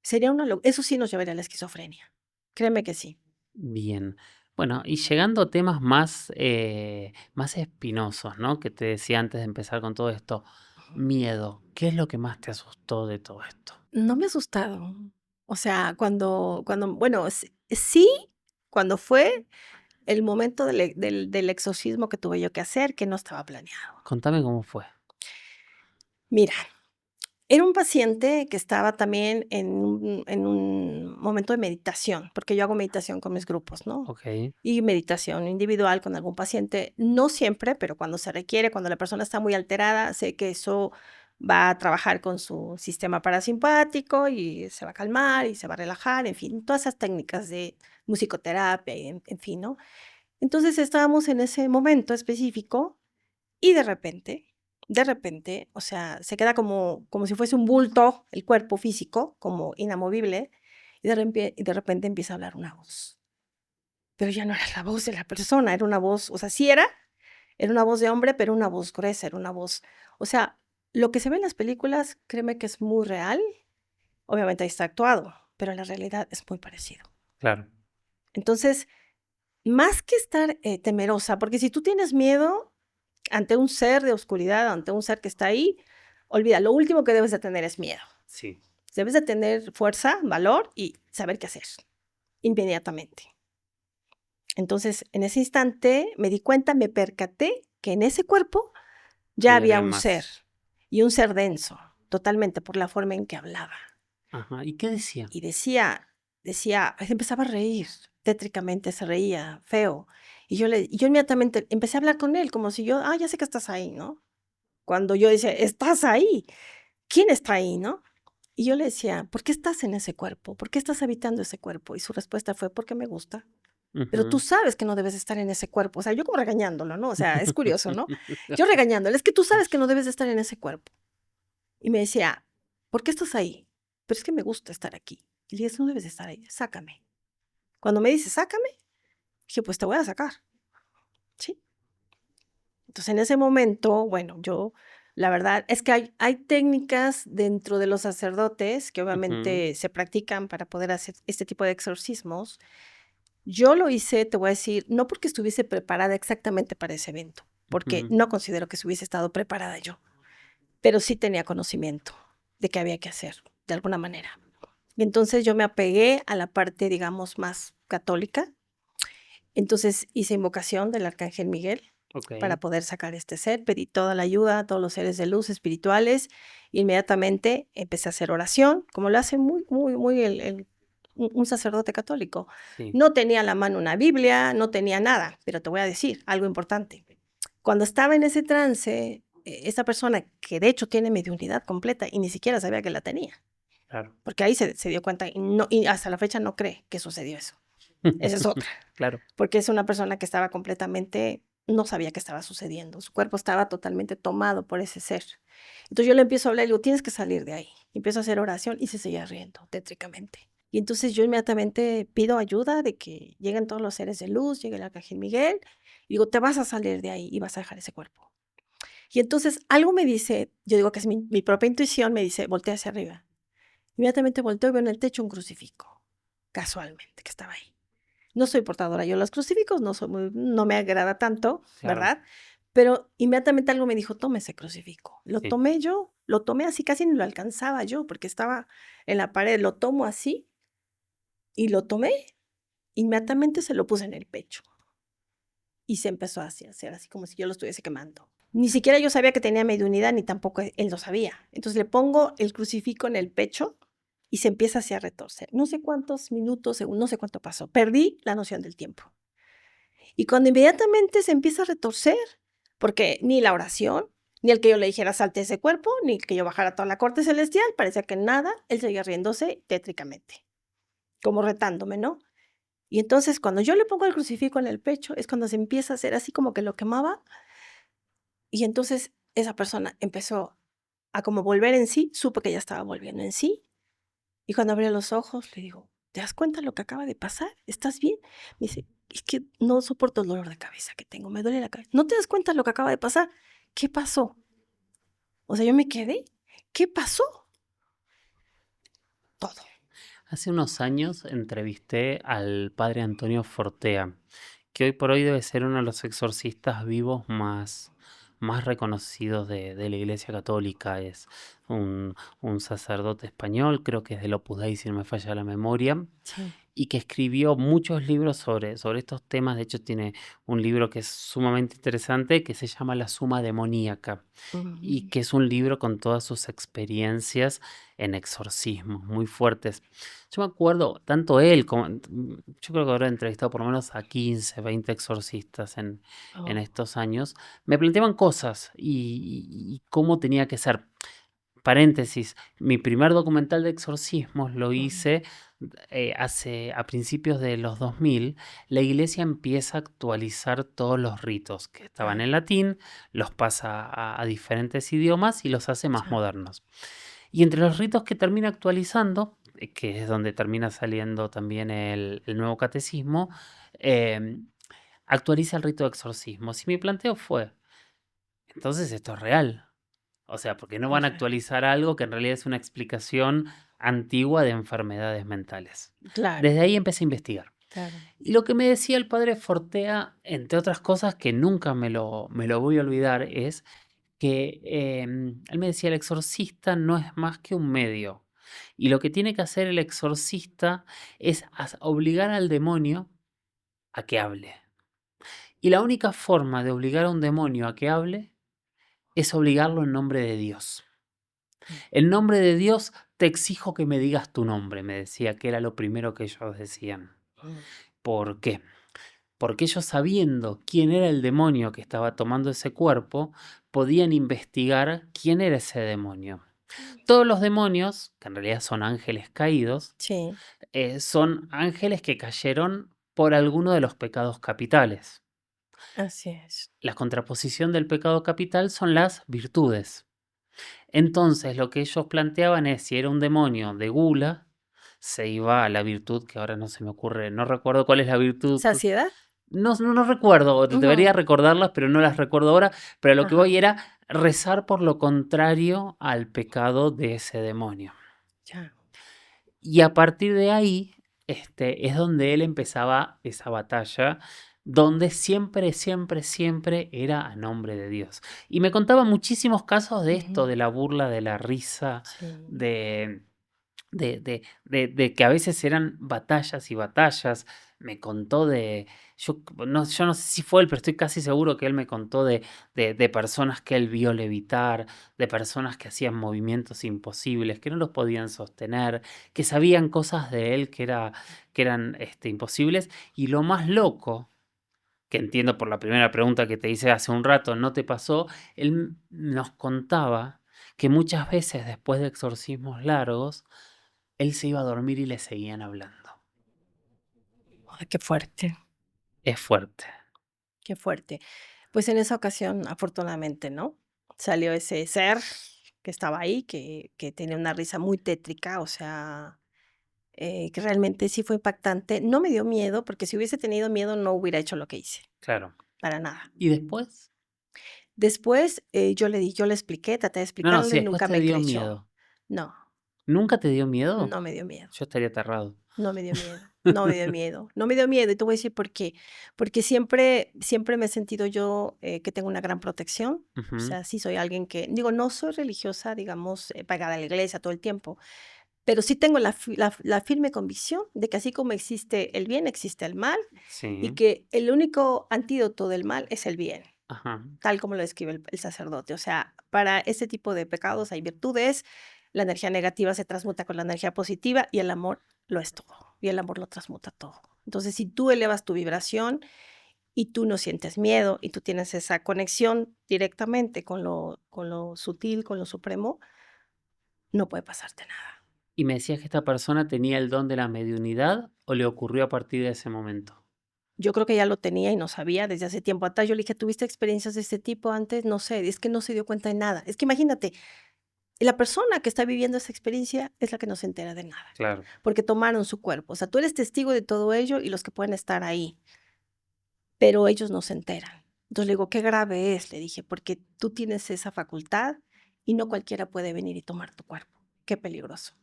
Sería una locura. Eso sí nos llevaría a la esquizofrenia. Créeme que sí. Bien. Bueno, y llegando a temas más espinosos, ¿no? Que te decía antes de empezar con todo esto. Miedo. ¿Qué es lo que más te asustó de todo esto? No me ha asustado. O sea, bueno, sí, cuando fue el momento del exorcismo que tuve yo que hacer, que no estaba planeado. Contame cómo fue. Mira, era un paciente que estaba también en un momento de meditación, porque yo hago meditación con mis grupos, ¿no? Ok, Y meditación individual con algún paciente, no siempre, pero cuando se requiere, cuando la persona está muy alterada, sé que eso va a trabajar con su sistema parasimpático y se va a calmar y se va a relajar, en fin, todas esas técnicas de musicoterapia y en fin, ¿no? Entonces estábamos en ese momento específico y de repente, o sea, se queda como si fuese un bulto el cuerpo físico, como inamovible, y de repente empieza a hablar una voz. Pero ya no era la voz de la persona, era una voz, o sea, sí era una voz de hombre, pero una voz gruesa, era una voz, o sea, lo que se ve en las películas, créeme que es muy real, obviamente ahí está actuado, pero la realidad es muy parecido. claro. Entonces, más que estar temerosa, porque si tú tienes miedo ante un ser de oscuridad, ante un ser que está ahí, olvida, lo último que debes de tener es miedo. Sí. Debes de tener fuerza, valor y saber qué hacer inmediatamente. Entonces, en ese instante me di cuenta, me percaté que en ese cuerpo ya Y había había un ser, más. y un ser denso, totalmente por la forma en que hablaba. Ajá. ¿Y qué decía? Y decía, empezaba a reír, tétricamente, se reía feo. Y yo inmediatamente empecé a hablar con él como si yo, ya sé que estás ahí, ¿no? Cuando yo decía, estás ahí, ¿quién está ahí, no? Y yo le decía, ¿por qué estás en ese cuerpo? ¿Por qué estás habitando ese cuerpo? Y su respuesta fue, porque me gusta. Pero tú Ujú. sabes que no debes estar en ese cuerpo. O sea, yo como regañándolo, ¿no? O sea, es curioso, ¿no? Yo regañándole, es que tú sabes que no debes de estar en ese cuerpo. Y me decía, ¿por qué estás ahí? Pero es que me gusta estar aquí. Y le dije, no debes de estar ahí, sácame. Cuando me dice, sácame, dije, pues te voy a sacar, ¿sí? Entonces, en ese momento, bueno, yo, la verdad es que hay técnicas dentro de los sacerdotes que Ujú, obviamente se practican para poder hacer este tipo de exorcismos. Yo lo hice, te voy a decir, no porque estuviese preparada exactamente para ese evento, porque ujú, no considero que hubiese estado preparada yo, pero sí tenía conocimiento de qué había que hacer, de alguna manera. Y entonces yo me apegué a la parte, digamos, más católica. Entonces hice invocación del Arcángel Miguel ok, para poder sacar este ser, pedí toda la ayuda a todos los seres de luz espirituales. Inmediatamente empecé a hacer oración, como lo hace muy, muy, muy un sacerdote católico. sí, No tenía a la mano una Biblia, no tenía nada, pero te voy a decir algo importante. Cuando estaba en ese trance, esa persona que de hecho tiene mediunidad completa y ni siquiera sabía que la tenía, claro. porque ahí se dio cuenta y, no, y hasta la fecha no cree que sucedió eso. Esa es otra, Claro, porque es una persona que estaba completamente, no sabía qué estaba sucediendo, su cuerpo estaba totalmente tomado por ese ser. Entonces yo le empiezo a hablar y le digo, tienes que salir de ahí. Y empiezo a hacer oración y se seguía riendo tétricamente. Y entonces yo inmediatamente pido ayuda de que lleguen todos los seres de luz, llegue el arcángel Miguel, y digo, te vas a salir de ahí y vas a dejar ese cuerpo. Y entonces algo me dice, yo digo que es mi propia intuición, me dice, voltea hacia arriba. Inmediatamente volteo y veo en el techo un crucifijo, casualmente, que estaba ahí. No soy portadora yo de los crucifijos, no me agrada tanto, claro, ¿verdad? Pero inmediatamente algo me dijo: "Toma ese crucifijo". Lo sí. tomé yo, lo tomé así, casi ni lo alcanzaba yo, porque estaba en la pared, lo tomo así y lo tomé, inmediatamente se lo puse en el pecho y se empezó así a hacer así como si yo lo estuviese quemando. Ni siquiera yo sabía que tenía mediunidad, ni tampoco él lo sabía. Entonces le pongo el crucifijo en el pecho y se empieza así a retorcer. No sé cuántos minutos, no sé cuánto pasó. Perdí la noción del tiempo. Y cuando inmediatamente se empieza a retorcer, porque ni la oración, ni el que yo le dijera salte ese cuerpo, ni el que yo bajara toda la corte celestial, parecía que nada, él seguía riéndose tétricamente, como retándome, ¿no? Y entonces cuando yo le pongo el crucifijo en el pecho, es cuando se empieza a hacer así como que lo quemaba, y entonces esa persona empezó a como volver en sí, supo que ya estaba volviendo en sí, y cuando abrió los ojos, le digo, ¿te das cuenta lo que acaba de pasar? ¿Estás bien? Me dice, es que no soporto el dolor de cabeza que tengo, me duele la cabeza. ¿No te das cuenta lo que acaba de pasar? ¿Qué pasó? O sea, yo me quedé. ¿Qué pasó? Todo. Hace unos años entrevisté al padre Antonio Fortea, que hoy por hoy debe ser uno de los exorcistas vivos más reconocidos de la Iglesia Católica. Es un sacerdote español, creo que es del Opus Dei, si no me falla la memoria, Sí. y que escribió muchos libros sobre estos temas. De hecho, tiene un libro que es sumamente interesante que se llama La Suma Demoníaca y Mm, que es un libro con todas sus experiencias en exorcismos muy fuertes. Yo me acuerdo, tanto él como, yo creo que habré entrevistado por lo menos a 15, 20 exorcistas en oh, estos años, me planteaban cosas y cómo tenía que ser. Paréntesis, mi primer documental de exorcismos lo mm, hice a principios de los 2000. La iglesia empieza a actualizar todos los ritos que estaban claro, en latín, los pasa a diferentes idiomas y los hace más sí, modernos. Y entre los ritos que termina actualizando, que es donde termina saliendo también el nuevo catecismo, eh, actualiza el rito de exorcismo. Y mi planteo fue, entonces esto es real. O sea, porque no van a correcto. actualizar algo que en realidad es una explicación antigua de enfermedades mentales. Claro, Desde ahí empecé a investigar. claro. Y lo que me decía el padre Fortea, entre otras cosas que nunca me lo voy a olvidar, es que él me decía, el exorcista no es más que un medio. Y lo que tiene que hacer el exorcista es obligar al demonio a que hable. Y la única forma de obligar a un demonio a que hable es obligarlo en nombre de Dios. Mm, En nombre de Dios te exijo que me digas tu nombre, me decía que era lo primero que ellos decían. mm, ¿Por qué? Porque ellos, sabiendo quién era el demonio que estaba tomando ese cuerpo, podían investigar quién era ese demonio. Todos los demonios, que en realidad son ángeles caídos, Sí, son ángeles que cayeron por alguno de los pecados capitales. así es. La contraposición del pecado capital son las virtudes. Entonces, lo que ellos planteaban es, si era un demonio de gula, se iba a la virtud, que ahora no se me ocurre, no recuerdo cuál es la virtud. ¿Saciedad? No recuerdo, debería Ujú. recordarlas, pero no las recuerdo ahora. Pero lo que Ajá, voy era rezar por lo contrario al pecado de ese demonio. ya. Y a partir de ahí, es donde él empezaba esa batalla, donde siempre, siempre, siempre era a nombre de Dios. Y me contaba muchísimos casos de esto, Ujú. de la burla, de la risa, Sí. de, de que a veces eran batallas y batallas. Me contó de, yo no sé si fue él, pero estoy casi seguro que él me contó de personas que él vio levitar, de personas que hacían movimientos imposibles, que no los podían sostener, que sabían cosas de él que eran imposibles. Y lo más loco, que entiendo por la primera pregunta que te hice hace un rato, ¿no te pasó? Él nos contaba que muchas veces después de exorcismos largos, él se iba a dormir y le seguían hablando. Ay, qué fuerte, Es fuerte. qué fuerte. Pues en esa ocasión, afortunadamente, ¿no? Salió ese ser que estaba ahí, que tenía una risa muy tétrica, o sea, que realmente sí fue impactante. No me dio miedo, porque si hubiese tenido miedo no hubiera hecho lo que hice, Claro. para nada. ¿Y después? Después, yo le expliqué, traté de No, si explicarle, después nunca te me dio creyó. miedo. No, ¿Nunca te dio miedo? no me dio miedo. Yo estaría aterrado. No me dio miedo, no me dio miedo, no me dio miedo, y te voy a decir por qué. Porque siempre me he sentido yo, que tengo una gran protección. O Ujú. sea, sí soy alguien que digo, no soy religiosa, digamos, pegada a la iglesia todo el tiempo, pero sí tengo la firme convicción de que así como existe el bien, existe el mal, y Sí. que el único antídoto del mal es el bien, Ajá. tal como lo describe el sacerdote. O sea, para este tipo de pecados hay virtudes, la energía negativa se transmuta con la energía positiva y el amor lo es todo, y el amor lo transmuta todo. Entonces, si tú elevas tu vibración y tú no sientes miedo y tú tienes esa conexión directamente con lo sutil, con lo supremo, no puede pasarte nada. ¿Y me decías que esta persona tenía el don de la mediunidad o le ocurrió a partir de ese momento? Yo creo que ya lo tenía y no sabía desde hace tiempo atrás. Yo le dije: "¿Tuviste experiencias de este tipo antes?". "No sé", es que no se dio cuenta de nada. Es que imagínate, la persona que está viviendo esa experiencia es la que no se entera de nada, Claro. porque tomaron su cuerpo. O sea, tú eres testigo de todo ello y los que pueden estar ahí, pero ellos no se enteran. Entonces le digo: "Qué grave es", le dije, "porque tú tienes esa facultad y no cualquiera puede venir y tomar tu cuerpo. Qué peligroso".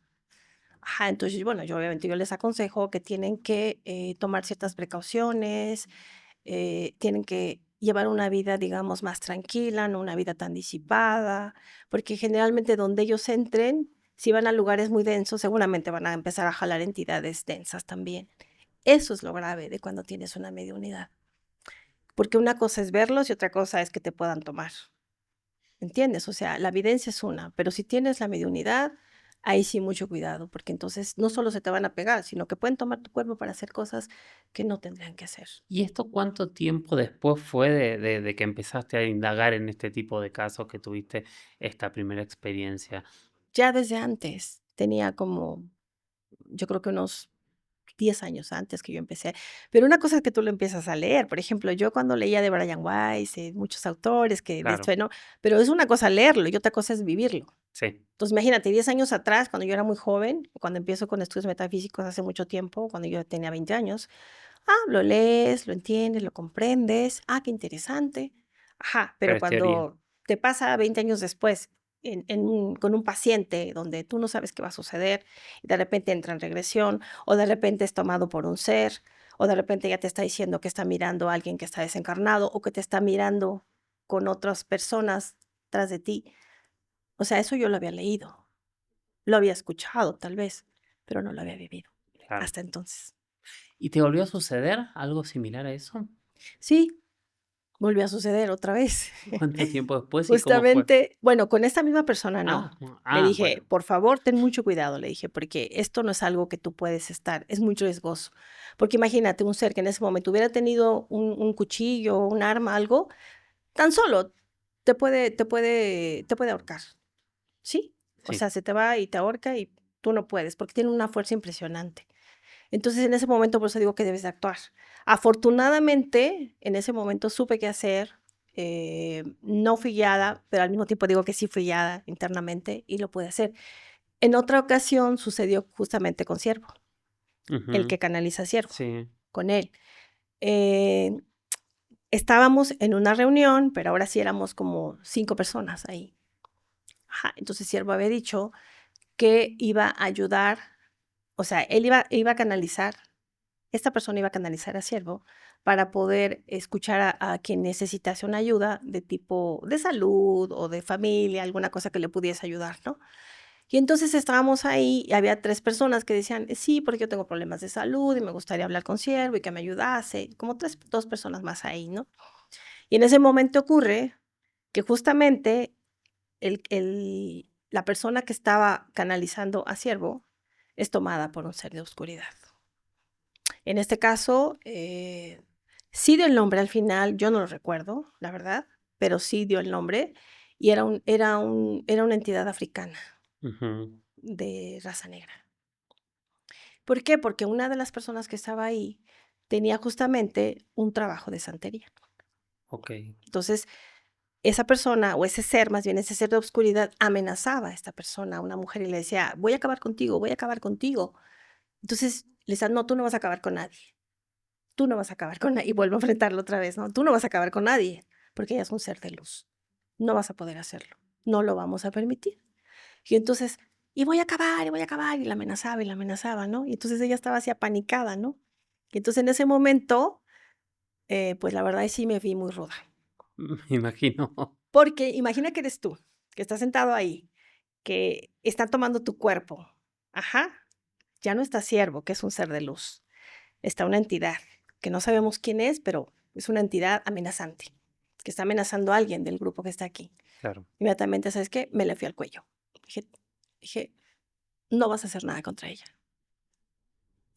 Ajá, entonces, bueno, yo obviamente yo les aconsejo que tienen que, tomar ciertas precauciones, tienen que llevar una vida, digamos, más tranquila, no una vida tan disipada, porque generalmente donde ellos entren, si van a lugares muy densos, seguramente van a empezar a jalar entidades densas también. Eso es lo grave de cuando tienes una mediunidad, porque una cosa es verlos y otra cosa es que te puedan tomar, ¿entiendes? O sea, la evidencia es una, pero si tienes la mediunidad, ahí sí mucho cuidado, porque entonces no solo se te van a pegar, sino que pueden tomar tu cuerpo para hacer cosas que no tendrían que hacer. ¿Y esto cuánto tiempo después fue de que empezaste a indagar en este tipo de casos, que tuviste esta primera experiencia? Ya desde antes, tenía como, yo creo que unos 10 años antes que yo empecé, pero una cosa es que tú lo empiezas a leer, por ejemplo, yo cuando leía de Brian Weiss, muchos autores que de Claro, esto, ¿no? Pero es una cosa leerlo y otra cosa es vivirlo. sí, Entonces, imagínate, 10 años atrás, cuando yo era muy joven, cuando empiezo con estudios metafísicos hace mucho tiempo, cuando yo tenía 20 años, lo lees, lo entiendes, lo comprendes, qué interesante. Ajá, pero pero es teoría. cuando te pasa 20 años después con un paciente donde tú no sabes qué va a suceder, y de repente entra en regresión, o de repente es tomado por un ser, o de repente ya te está diciendo que está mirando a alguien que está desencarnado, o que te está mirando con otras personas tras de ti. O sea, eso yo lo había leído, lo había escuchado tal vez, pero no lo había vivido Claro. hasta entonces. ¿Y te volvió a suceder algo similar a eso? Sí, volvió a suceder otra vez. ¿Cuánto tiempo después y cómo fue? Justamente, bueno, con esta misma persona no. Le dije: Bueno. "Por favor, ten mucho cuidado", le dije, "porque esto no es algo que tú puedes estar, es muy riesgoso". Porque imagínate, un ser que en ese momento hubiera tenido un cuchillo, un arma, algo, tan solo te puede ahorcar, ¿sí? O Sí. sea, se te va y te ahorca y tú no puedes, porque tiene una fuerza impresionante. Entonces, en ese momento, por eso digo que debes de actuar. Afortunadamente, en ese momento supe qué hacer, no fui guiada, pero al mismo tiempo digo que sí fui guiada internamente y lo pude hacer. En otra ocasión sucedió justamente con Ciervo, el Ujú. que canaliza a Ciervo, Sí. con él. Eh, Estábamos en una reunión, pero ahora sí éramos como 5 personas ahí. Ajá, entonces Ciervo había dicho que iba a ayudar, o sea, él iba a canalizar. Esta persona iba a canalizar a Ciervo para poder escuchar a quien necesitase una ayuda de tipo de salud o de familia, alguna cosa que le pudiese ayudar, ¿no? Y entonces estábamos ahí y había 3 personas que decían: Sí, porque yo tengo problemas de salud y me gustaría hablar con Ciervo y que me ayudase", como 2 personas más ahí, ¿no? Y en ese momento ocurre que justamente la persona que estaba canalizando a Ciervo es tomada por un ser de oscuridad. En este caso, sí dio el nombre al final, yo no lo recuerdo, la verdad, pero sí dio el nombre y era una entidad africana Ujú. de raza negra. ¿Por qué? Porque una de las personas que estaba ahí tenía justamente un trabajo de santería. Okey. Entonces, esa persona, o ese ser, más bien ese ser de oscuridad, amenazaba a esta persona, a una mujer, y le decía: "Voy a acabar contigo, voy a acabar contigo". Entonces, le decía: "No, tú no vas a acabar con nadie. Tú no vas a acabar con nadie", y vuelvo a enfrentarlo otra vez, ¿no? Tú no vas a acabar con nadie, porque ella es un ser de luz. No vas a poder hacerlo. No lo vamos a permitir. Y entonces, y voy a acabar, y la amenazaba, ¿no? Y entonces ella estaba así apanicada, ¿no? Y entonces en ese momento, pues la verdad es sí me vi muy ruda. Me imagino. Porque imagina que eres tú, que estás sentado ahí, que están tomando tu cuerpo. Ajá. Ya no está Siervo, que es un ser de luz. Está una entidad que no sabemos quién es, pero es una entidad amenazante, que está amenazando a alguien del grupo que está aquí. Claro. Inmediatamente, ¿sabes qué? Me le fui al cuello. Dije, dije, no vas a hacer nada contra ella.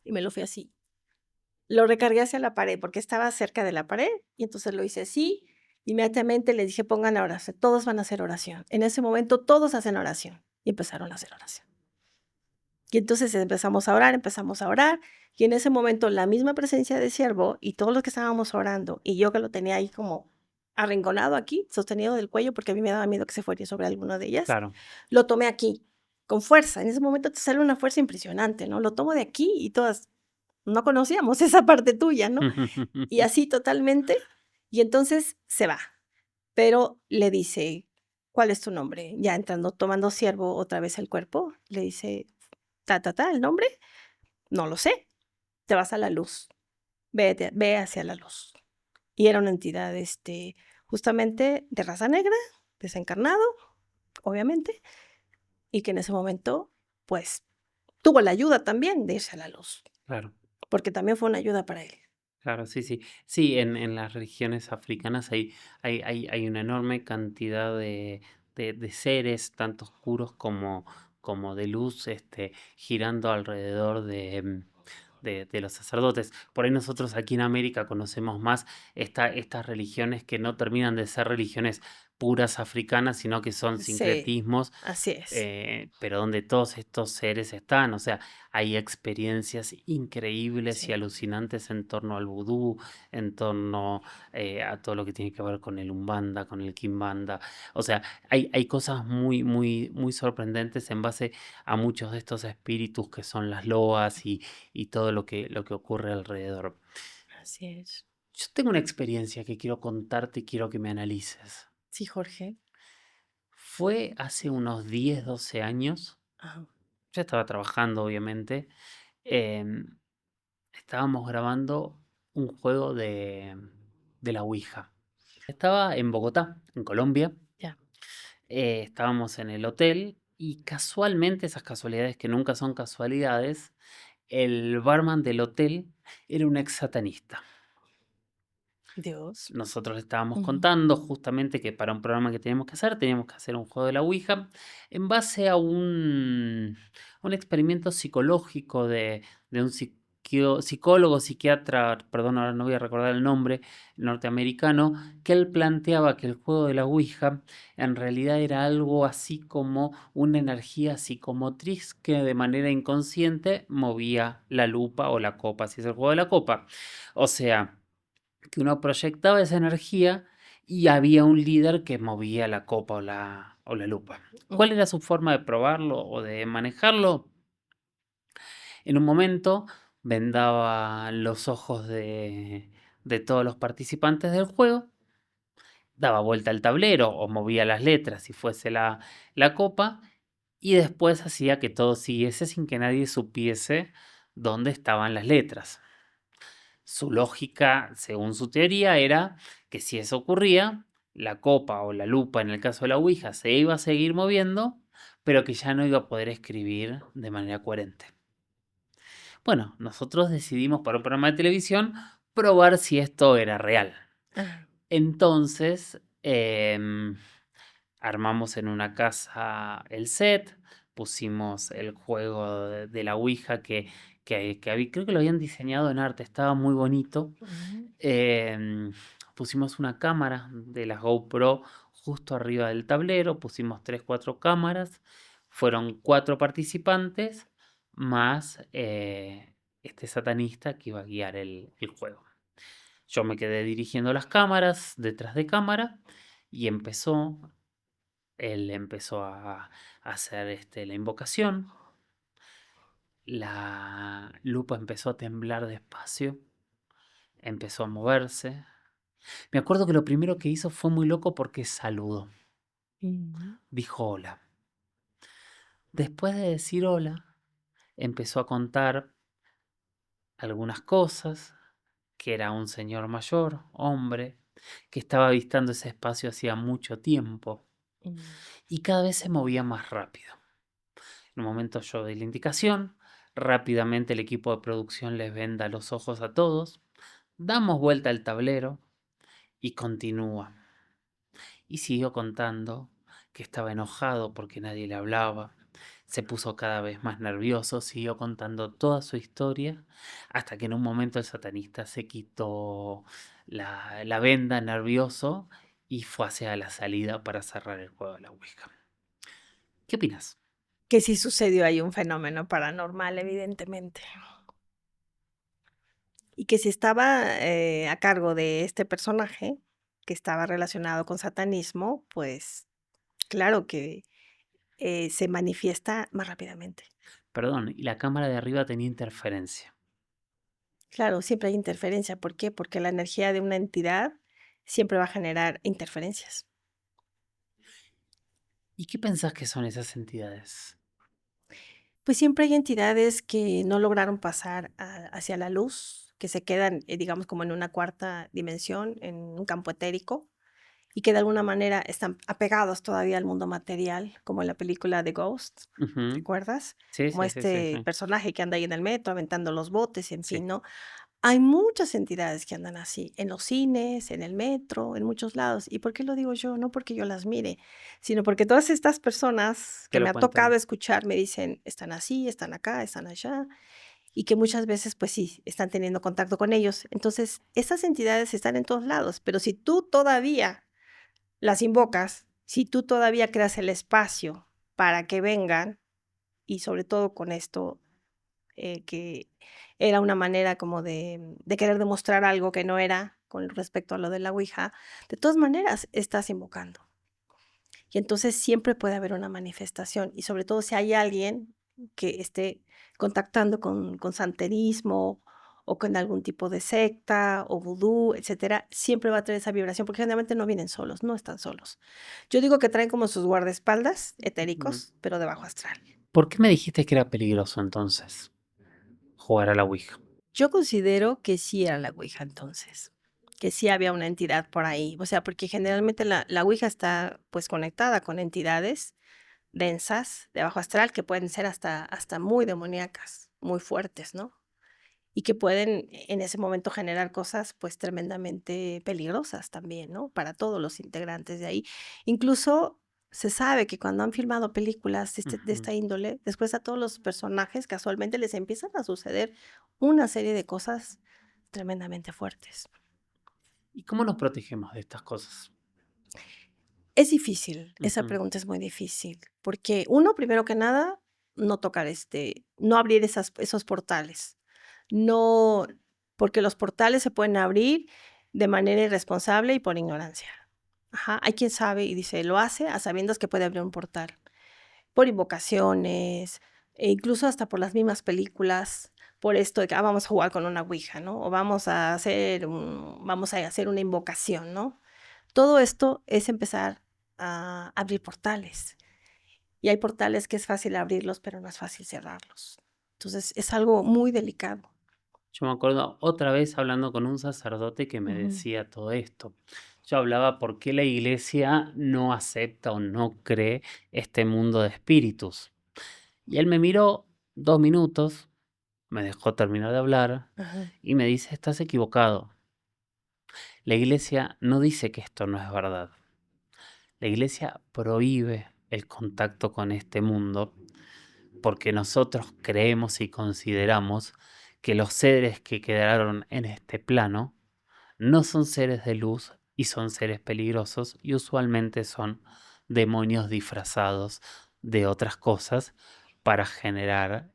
Y me lo fui así. Lo recargué hacia la pared porque estaba cerca de la pared y entonces lo hice así. Inmediatamente les dije, pongan a oración, todos van a hacer oración. En ese momento todos hacen oración y empezaron a hacer oración. Y entonces empezamos a orar, y en ese momento la misma presencia de Siervo y todos los que estábamos orando, y yo que lo tenía ahí como arrinconado aquí, sostenido del cuello, porque a mí me daba miedo que se fuera sobre alguna de ellas, Claro. lo tomé aquí, con fuerza. En ese momento te sale una fuerza impresionante, ¿no? Lo tomo de aquí y todas, no conocíamos esa parte tuya, ¿no? Y así totalmente, y entonces se va. Pero le dice: "¿Cuál es tu nombre?". Ya entrando, tomando Siervo otra vez el cuerpo, le dice: ¿el nombre? No lo sé, te vas a la luz, vete, ve hacia la luz". Y era una entidad, justamente de raza negra, desencarnado, obviamente, y que en ese momento, pues, tuvo la ayuda también de irse a la luz, Claro. porque también fue una ayuda para él. Claro, sí, sí. Sí, en las religiones africanas hay una enorme cantidad de seres, tanto oscuros como de luz, girando alrededor de los sacerdotes. Por ahí nosotros aquí en América conocemos más estas religiones que no terminan de ser religiones puras africanas, sino que son Sí, sincretismos, así es. pero donde todos estos seres están. O sea, hay experiencias increíbles y Sí, alucinantes en torno al vudú, en torno a todo lo que tiene que ver con el Umbanda, con el Kimbanda. O sea, hay cosas muy, muy, muy sorprendentes en base a muchos de estos espíritus que son las loas y todo lo que ocurre alrededor. así es. Yo tengo una experiencia que quiero contarte y quiero que me analices. Sí, Jorge. Fue hace unos 10 12 años. Ajá, Yo estaba trabajando, obviamente. em, Estábamos grabando un juego de la Ouija. Estaba en Bogotá, en Colombia. ya. Estábamos en el hotel y casualmente, esas casualidades que nunca son casualidades, el barman del hotel era un ex satanista. Dios. Nosotros le estábamos Ujú. contando justamente que para un programa que teníamos que hacer un juego de la Ouija en base a un experimento psicológico de un psicólogo, psiquiatra, perdón, ahora no voy a recordar el nombre, norteamericano, que él planteaba que el juego de la Ouija en realidad era algo así como una energía psicomotriz que de manera inconsciente movía la lupa o la copa, si es el juego de la copa. O sea, que uno proyectaba esa energía y había un líder que movía la copa o la lupa. ¿Cuál era su forma de probarlo o de manejarlo? En un momento vendaba los ojos de todos los participantes del juego, daba vuelta al tablero o movía las letras si fuese la copa, y después hacía que todo siguiese sin que nadie supiese dónde estaban las letras. Su lógica, según su teoría, era que si eso ocurría, la copa o la lupa, en el caso de la Ouija, se iba a seguir moviendo, pero que ya no iba a poder escribir de manera coherente. Bueno, nosotros decidimos para un programa de televisión probar si esto era real. Ajá. Entonces, armamos en una casa el set, pusimos el juego de la Ouija creo que lo habían diseñado en arte, estaba muy bonito. Ujú. Em, Pusimos una cámara de la GoPro justo arriba del tablero, pusimos 3, 4 cámaras, fueron 4 participantes más este satanista que iba a guiar el juego. Yo me quedé dirigiendo las cámaras detrás de cámara y él empezó a hacer la invocación, la lupa empezó a temblar despacio, empezó a moverse. Me acuerdo que lo primero que hizo fue muy loco porque saludó, Ujú. dijo hola. Después de decir hola, empezó a contar algunas cosas, que era un señor mayor, hombre, que estaba avistando ese espacio hacía mucho tiempo Mm. y cada vez se movía más rápido. En un momento yo doy la indicación, rápidamente el equipo de producción les venda los ojos a todos, damos vuelta al tablero y continúa. Y siguió contando que estaba enojado porque nadie le hablaba. Se puso cada vez más nervioso, siguió contando toda su historia, hasta que en un momento el satanista se quitó la venda nervioso y fue hacia la salida para cerrar el juego de la Ouija. ¿Qué opinas? Que sí sucedió ahí un fenómeno paranormal, evidentemente. Y que si estaba, a cargo de este personaje, que estaba relacionado con satanismo, pues, claro que, se manifiesta más rápidamente. Perdón, y la cámara de arriba tenía interferencia. Claro, siempre hay interferencia, ¿por qué? Porque la energía de una entidad siempre va a generar interferencias. ¿Y qué pensás que son esas entidades? Pues siempre hay entidades que no lograron pasar hacia la luz, que se quedan, digamos, como en una cuarta dimensión, en un campo etérico, y que de alguna manera están apegados todavía al mundo material, como en la película de Ghost, Ujú. ¿recuerdas? Sí, Como sí, sí, sí, este sí. personaje que anda ahí en el metro aventando los botes, en Sí. fin, ¿no? Hay muchas entidades que andan así, en los cines, en el metro, en muchos lados. ¿Y por qué lo digo yo? No porque yo las mire, sino porque todas estas personas Te que me lo ha tocado cuentan. escuchar me dicen, están así, están acá, están allá, y que muchas veces, pues sí, están teniendo contacto con ellos. Entonces, esas entidades están en todos lados, pero si tú todavía las invocas, si tú todavía creas el espacio para que vengan, y sobre todo con esto, que era una manera como de querer demostrar algo que no era con respecto a lo de la ouija, de todas maneras estás invocando. Y entonces siempre puede haber una manifestación, y sobre todo si hay alguien que esté contactando con santerismo, o con algún tipo de secta, o vudú, etcétera, siempre va a traer esa vibración, porque generalmente no vienen solos, no están solos. Yo digo que traen como sus guardaespaldas Ujú. etéricos, pero de bajo astral. ¿Por qué me dijiste que era peligroso entonces jugar a la Ouija? Yo considero que sí era la ouija entonces, que sí había una entidad por ahí, o sea, porque generalmente la ouija está, pues, conectada con entidades densas de bajo astral que pueden ser hasta muy demoníacas, muy fuertes, ¿no? y que pueden en ese momento generar cosas pues tremendamente peligrosas también, ¿no? Para todos los integrantes de ahí. Incluso se sabe que cuando han filmado películas de Ujú. esta índole, después a todos los personajes casualmente les empiezan a suceder una serie de cosas tremendamente fuertes. ¿Y cómo nos protegemos de estas cosas? Es difícil, esa Ujú. pregunta es muy difícil, porque uno, primero que nada, no tocar no abrir esos portales. No, porque los portales se pueden abrir de manera irresponsable y por ignorancia. Ajá, hay quien sabe y dice, lo hace a sabiendas que puede abrir un portal, por invocaciones, e incluso hasta por las mismas películas, por esto de que vamos a jugar con una ouija, ¿no? O vamos a hacer una invocación, ¿no? Todo esto es empezar a abrir portales. Y hay portales que es fácil abrirlos, pero no es fácil cerrarlos. Entonces, es algo muy delicado. Yo me acuerdo otra vez hablando con un sacerdote que me Ujú, decía todo esto. Yo hablaba por qué la iglesia no acepta o no cree este mundo de espíritus. Y él me miró 2 minutos, me dejó terminar de hablar ajá, y me dice, estás equivocado. La iglesia no dice que esto no es verdad. La iglesia prohíbe el contacto con este mundo porque nosotros creemos y consideramos que los seres que quedaron en este plano no son seres de luz y son seres peligrosos y usualmente son demonios disfrazados de otras cosas para generar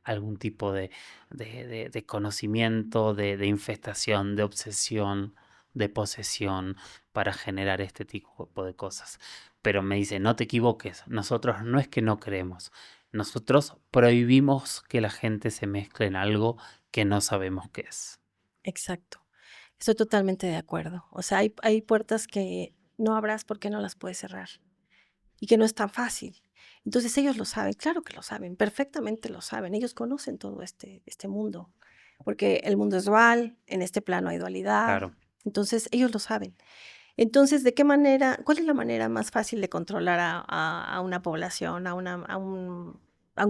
algún tipo de conocimiento, de infestación, de obsesión, de posesión, para generar este tipo de cosas. Pero me dice, no te equivoques, nosotros no es que no creemos, nosotros prohibimos que la gente se mezcle en algo que no sabemos qué es. exacto. Estoy totalmente de acuerdo. O sea, hay puertas que no abras porque no las puedes cerrar y que no es tan fácil. Entonces ellos lo saben, claro que lo saben, perfectamente lo saben. Ellos conocen todo este mundo, porque el mundo es dual, en este plano hay dualidad. Claro. Entonces ellos lo saben. Entonces, ¿de qué manera, cuál es la manera más fácil de controlar a una población, a un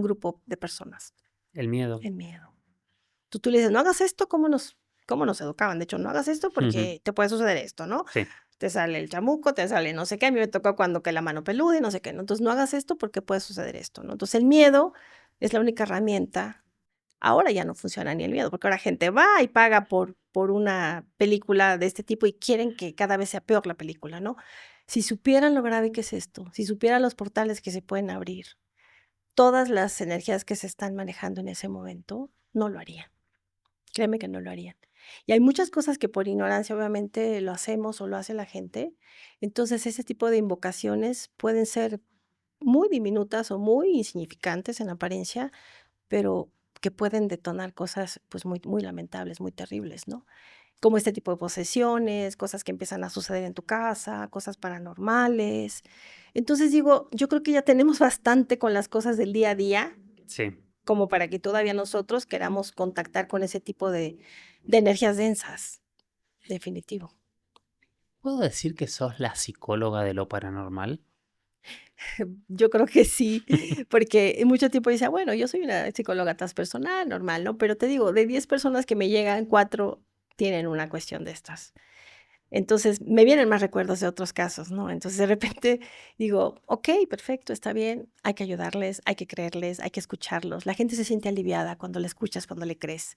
grupo de personas? El miedo. El miedo. Tú le dices, no hagas esto, ¿cómo nos educaban? De hecho, no hagas esto Ujú. porque te puede suceder esto, ¿no? Sí, Te sale el chamuco, te sale no sé qué, a mí me tocó cuando que la mano peluda y no sé qué, ¿no? Entonces, no hagas esto porque puede suceder esto, ¿no? Entonces, el miedo es la única herramienta. Ahora ya no funciona ni el miedo, porque ahora gente va y paga por una película de este tipo y quieren que cada vez sea peor la película, ¿no? Si supieran lo grave que es esto, si supieran los portales que se pueden abrir, todas las energías que se están manejando en ese momento, no lo harían. Créeme que no lo harían. Y hay muchas cosas que por ignorancia, obviamente, lo hacemos o lo hace la gente. Entonces, ese tipo de invocaciones pueden ser muy diminutas o muy insignificantes en apariencia, pero que pueden detonar cosas, pues, muy muy lamentables, muy terribles, ¿no? Como este tipo de posesiones, cosas que empiezan a suceder en tu casa, cosas paranormales. Entonces, digo, yo creo que ya tenemos bastante con las cosas del día a día, sí. como para que todavía nosotros queramos contactar con ese tipo de energías densas, definitivo. ¿Puedo decir que sos la psicóloga de lo paranormal? Yo creo que sí, porque mucho tiempo decía, bueno, yo soy una psicóloga transpersonal, normal, ¿no? Pero te digo, de 10 personas que me llegan, 4 tienen una cuestión de estas. Entonces, me vienen más recuerdos de otros casos, ¿no? Entonces, de repente digo, okey, perfecto, está bien, hay que ayudarles, hay que creerles, hay que escucharlos. La gente se siente aliviada cuando le escuchas, cuando le crees.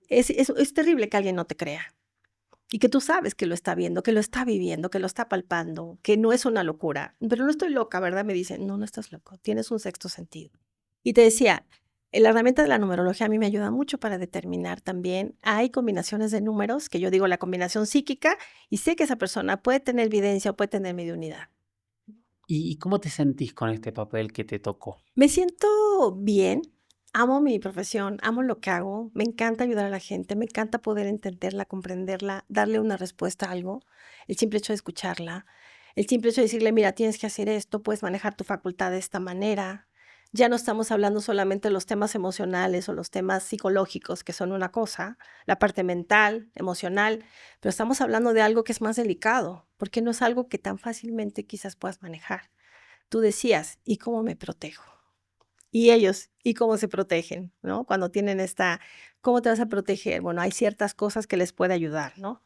Es terrible que alguien no te crea y que tú sabes que lo está viendo, que lo está viviendo, que lo está palpando, que no es una locura. Pero no estoy loca, ¿verdad? Me dicen, no, no estás loco, tienes un sexto sentido. Y te decía, la herramienta de la numerología a mí me ayuda mucho para determinar también, hay combinaciones de números, que yo digo la combinación psíquica, y sé que esa persona puede tener evidencia o puede tener mediunidad. ¿Y cómo te sentís con este papel que te tocó? Me siento bien, amo mi profesión, amo lo que hago, me encanta ayudar a la gente, me encanta poder entenderla, comprenderla, darle una respuesta a algo, el simple hecho de escucharla, el simple hecho de decirle, mira, tienes que hacer esto, puedes manejar tu facultad de esta manera. Ya no estamos hablando solamente de los temas emocionales o los temas psicológicos, que son una cosa, la parte mental, emocional, pero estamos hablando de algo que es más delicado, porque no es algo que tan fácilmente quizás puedas manejar. Tú decías, ¿y cómo me protejo? Y ellos, ¿y cómo se protegen, no? Cuando tienen ¿cómo te vas a proteger? Bueno, hay ciertas cosas que les puede ayudar, ¿no?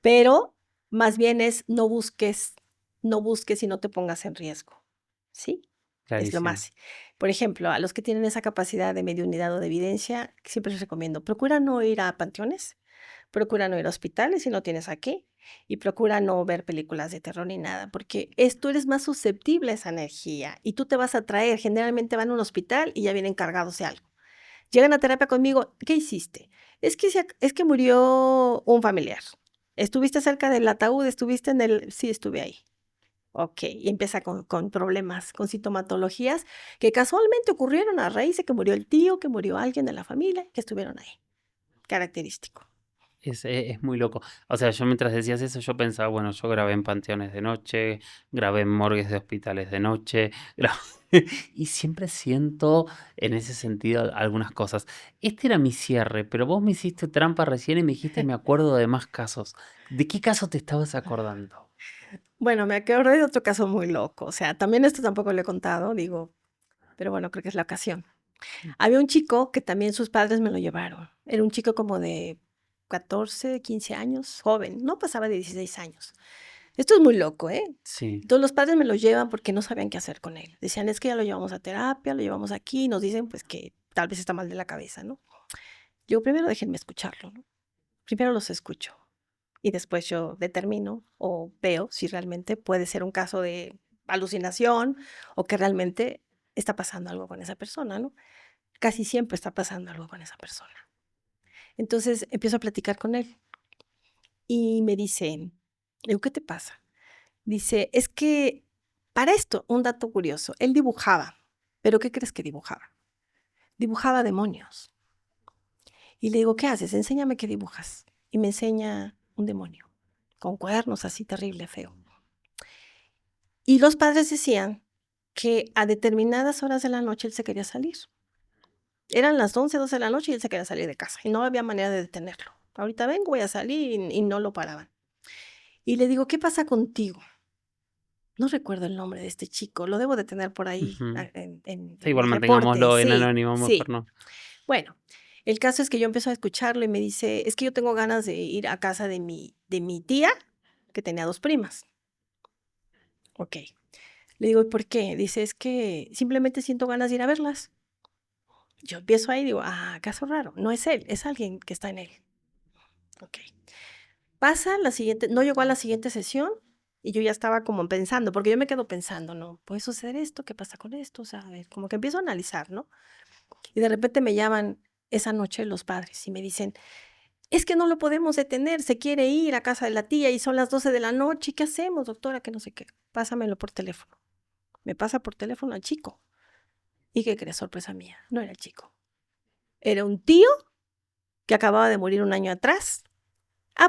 Pero más bien es no busques y no te pongas en riesgo, ¿sí? Es lo Clarísimo. más. Por ejemplo, a los que tienen esa capacidad de mediunidad o de evidencia, siempre les recomiendo, procura no ir a panteones, procura no ir a hospitales si no tienes aquí, y procura no ver películas de terror ni nada, porque tú eres más susceptible a esa energía y tú te vas a atraer. Generalmente van a un hospital y ya vienen cargados de algo. Llegan a terapia conmigo, ¿qué hiciste? Es que murió un familiar. ¿Estuviste cerca del ataúd? ¿Estuviste en el...? Sí, estuve ahí. Ok, y empieza con problemas, con sintomatologías que casualmente ocurrieron a raíz de que murió el tío, que murió alguien de la familia, que estuvieron ahí. Característico. Es muy loco. O sea, yo mientras decías eso, yo pensaba, bueno, yo grabé en panteones de noche, grabé en morgues de hospitales de noche, y siempre siento en ese sentido algunas cosas. Este era mi cierre, pero vos me hiciste trampa recién y me dijiste, me acuerdo de más casos. ¿De qué caso te estabas acordando? Bueno, me acordé de otro caso muy loco. O sea, también esto tampoco lo he contado, digo, pero bueno, creo que es la ocasión. Había un chico que también sus padres me lo llevaron. Era un chico como de 14, 15 años, joven, no pasaba de 16 años. Esto es muy loco, ¿eh? Sí. Entonces los padres me lo llevan porque no sabían qué hacer con él. Decían, es que ya lo llevamos a terapia, lo llevamos aquí, y nos dicen pues que tal vez está mal de la cabeza, ¿no? Yo primero déjenme escucharlo, ¿no? Primero los escucho y después yo determino o veo si realmente puede ser un caso de alucinación o que realmente está pasando algo con esa persona, ¿no? Casi siempre está pasando algo con esa persona. Entonces empiezo a platicar con él y me dice, digo, ¿qué te pasa? Dice, es que para esto, un dato curioso, él dibujaba, pero ¿qué crees que dibujaba? Dibujaba demonios. Y le digo, ¿qué haces? Enséñame qué dibujas. Y me enseña un demonio, con cuernos así terrible, feo. Y los padres decían que a determinadas horas de la noche él se quería salir. Eran las 11, 12 de la noche y él se quería salir de casa y no había manera de detenerlo. Ahorita vengo, voy a salir y no lo paraban. Y le digo, ¿qué pasa contigo? No recuerdo el nombre de este chico, lo debo de tener por ahí Ujú. Sí, en igual mi reporte. mantengámoslo en Sí, anónimo, mejor sí. no. Bueno, el caso es que yo empiezo a escucharlo y me dice, es que yo tengo ganas de ir a casa de mi tía, que tenía 2 primas. Ok. Le digo, ¿y por qué? Dice, es que simplemente siento ganas de ir a verlas. Yo empiezo ahí y digo, caso raro, no es él, es alguien que está en él. Ok. Pasa la siguiente, no llegó a la siguiente sesión y yo ya estaba como pensando, porque yo me quedo pensando, ¿no? ¿Puede suceder esto? ¿Qué pasa con esto? O sea, a ver, como que empiezo a analizar, ¿no? Y de repente me llaman esa noche los padres y me dicen, es que no lo podemos detener, se quiere ir a casa de la tía y son las 12 de la noche, ¿qué hacemos, doctora? Que no sé qué. Pásamelo por teléfono. Me pasa por teléfono al chico. ¿Y qué crees? Sorpresa mía, no era el chico. Era un tío que acababa de morir un año atrás.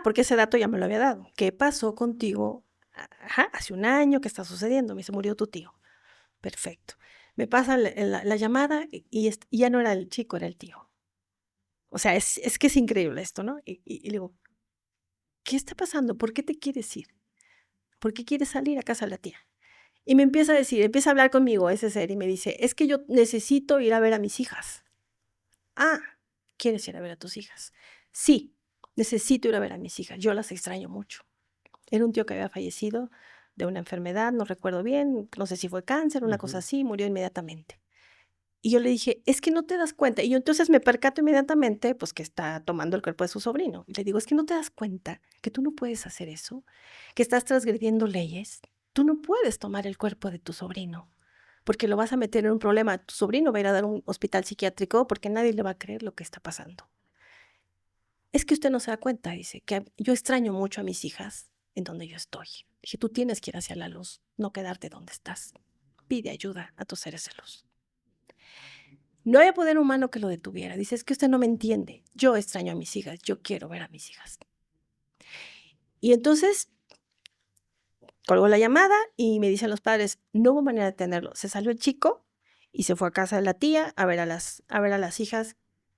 Porque ese dato ya me lo había dado. ¿Qué pasó contigo? Ajá, hace un año, ¿qué está sucediendo? Me dice, murió tu tío. Perfecto. Me pasa la llamada y ya no era el chico, era el tío. O sea, es que es increíble esto, ¿no? Y le digo, ¿qué está pasando? ¿Por qué te quieres ir? ¿Por qué quieres salir a casa de la tía? Y me empieza a decir, empieza a hablar conmigo ese ser y me dice, es que yo necesito ir a ver a mis hijas. Ah, ¿quieres ir a ver a tus hijas? Sí, necesito ir a ver a mis hijas. Yo las extraño mucho. Era un tío que había fallecido de una enfermedad, no recuerdo bien, no sé si fue cáncer, una cosa Ujú. así, murió inmediatamente. Y yo le dije, es que no te das cuenta. Y yo entonces me percato inmediatamente, pues que está tomando el cuerpo de su sobrino. Y le digo, es que no te das cuenta que tú no puedes hacer eso, que estás transgrediendo leyes. Tú no puedes tomar el cuerpo de tu sobrino, porque lo vas a meter en un problema. Tu sobrino va a ir a dar a un hospital psiquiátrico porque nadie le va a creer lo que está pasando. Es que usted no se da cuenta, dice, que yo extraño mucho a mis hijas en donde yo estoy. Dije, tú tienes que ir hacia la luz, no quedarte donde estás. Pide ayuda a tus seres de luz. No había poder humano que lo detuviera. Dice, es que usted no me entiende. Yo extraño a mis hijas, yo quiero ver a mis hijas. Y entonces colgó la llamada y me dicen los padres, no hubo manera de tenerlo. Se salió el chico y se fue a casa de la tía a ver a las hijas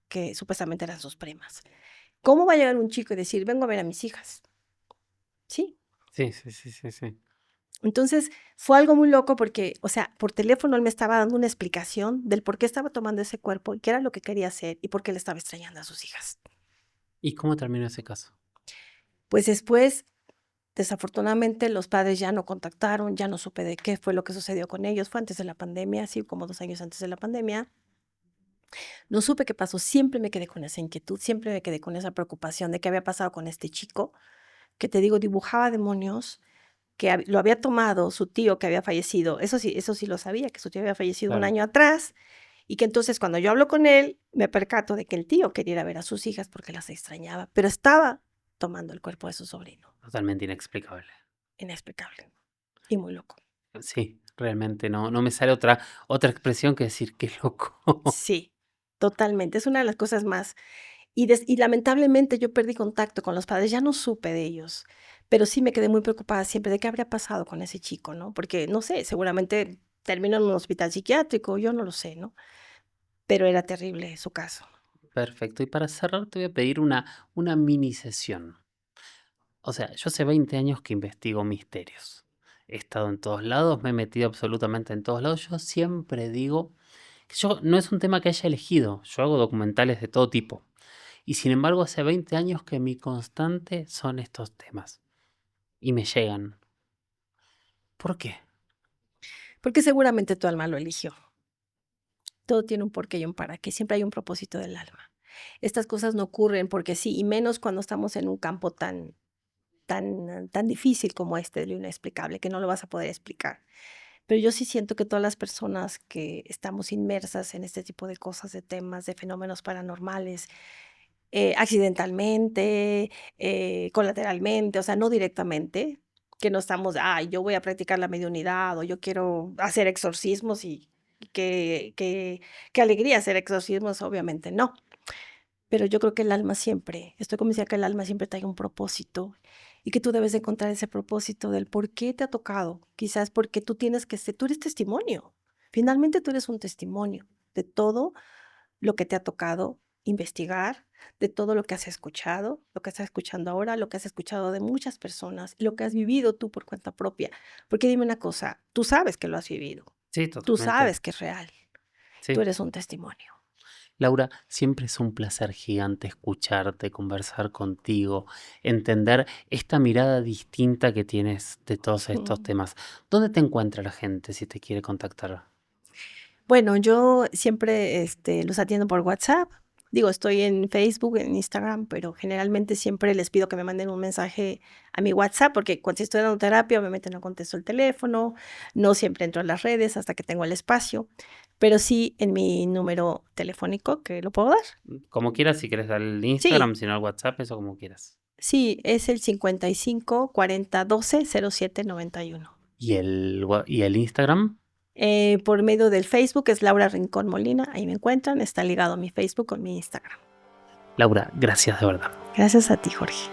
que supuestamente eran sus primas. ¿Cómo va a llegar un chico y decir, vengo a ver a mis hijas? Sí, Sí, sí, sí, sí, sí. Entonces, fue algo muy loco porque, o sea, por teléfono él me estaba dando una explicación del por qué estaba tomando ese cuerpo y qué era lo que quería hacer y por qué le estaba extrañando a sus hijas. ¿Y cómo terminó ese caso? Pues después, desafortunadamente, los padres ya no contactaron, ya no supe de qué fue lo que sucedió con ellos. Fue antes de la pandemia, así como 2 años antes de la pandemia. No supe qué pasó, siempre me quedé con esa inquietud, siempre me quedé con esa preocupación de qué había pasado con este chico, que te digo, dibujaba demonios, que lo había tomado su tío que había fallecido, eso sí lo sabía, que su tío había fallecido un Claro, año atrás, y que entonces cuando yo hablo con él, me percato de que el tío quería ir a ver a sus hijas porque las extrañaba, pero estaba tomando el cuerpo de su sobrino. totalmente inexplicable. Inexplicable y muy loco. Sí, realmente no me sale otra expresión que decir: "Qué loco". Sí, totalmente, es una de las cosas más. Y lamentablemente yo perdí contacto con los padres, ya no supe de ellos, pero sí me quedé muy preocupada siempre de qué habría pasado con ese chico, ¿no? Porque, no sé, seguramente terminó en un hospital psiquiátrico, yo no lo sé, ¿no? Pero era terrible su caso. Perfecto. Y para cerrar, te voy a pedir una mini sesión. O sea, yo hace 20 años que investigo misterios. He estado en todos lados, me he metido absolutamente en todos lados. Yo siempre digo que yo no es un tema que haya elegido. Yo hago documentales de todo tipo. Y sin embargo, hace 20 años que mi constante son estos temas. Y me llegan. ¿Por qué? Porque seguramente tu alma lo eligió. Todo tiene un porqué y un para qué, siempre hay un propósito del alma. Estas cosas no ocurren porque sí, y menos cuando estamos en un campo tan difícil como este de lo inexplicable, que no lo vas a poder explicar. Pero yo sí siento que todas las personas que estamos inmersas en este tipo de cosas, de temas, de fenómenos paranormales, accidentalmente, colateralmente, o sea, no directamente, que no estamos, ay, yo voy a practicar la mediunidad o yo quiero hacer exorcismos y qué alegría hacer exorcismos, obviamente no. Pero yo creo que el alma siempre, estoy convencida que el alma siempre trae un propósito y que tú debes de encontrar ese propósito del por qué te ha tocado. Quizás porque tú tienes que ser, tú eres testimonio. Finalmente tú eres un testimonio de todo lo que te ha tocado investigar, de todo lo que has escuchado, lo que estás escuchando ahora, lo que has escuchado de muchas personas, lo que has vivido tú por cuenta propia. Porque dime una cosa, tú sabes que lo has vivido, Sí, tú totalmente. sabes que es real, tú Sí. eres un testimonio. Laura, siempre es un placer gigante escucharte, conversar contigo, entender esta mirada distinta que tienes de todos estos Mm. temas. ¿Dónde te encuentra la gente si te quiere contactar? Bueno, yo siempre, los atiendo por WhatsApp. Digo, estoy en Facebook, en Instagram, pero generalmente siempre les pido que me manden un mensaje a mi WhatsApp, porque cuando si estoy dando terapia, obviamente no contesto el teléfono, no siempre entro a las redes hasta que tengo el espacio, pero sí en mi número telefónico, que lo puedo dar. Como quieras, si quieres dar el Sí, Instagram, si no el WhatsApp, eso como quieras. sí, es el 55 40 12 07 91. ¿Y el Instagram? Por medio del Facebook es Laura Rincón Molina, ahí me encuentran, está ligado mi Facebook con mi Instagram. Laura, gracias de verdad. Gracias a ti, Jorge.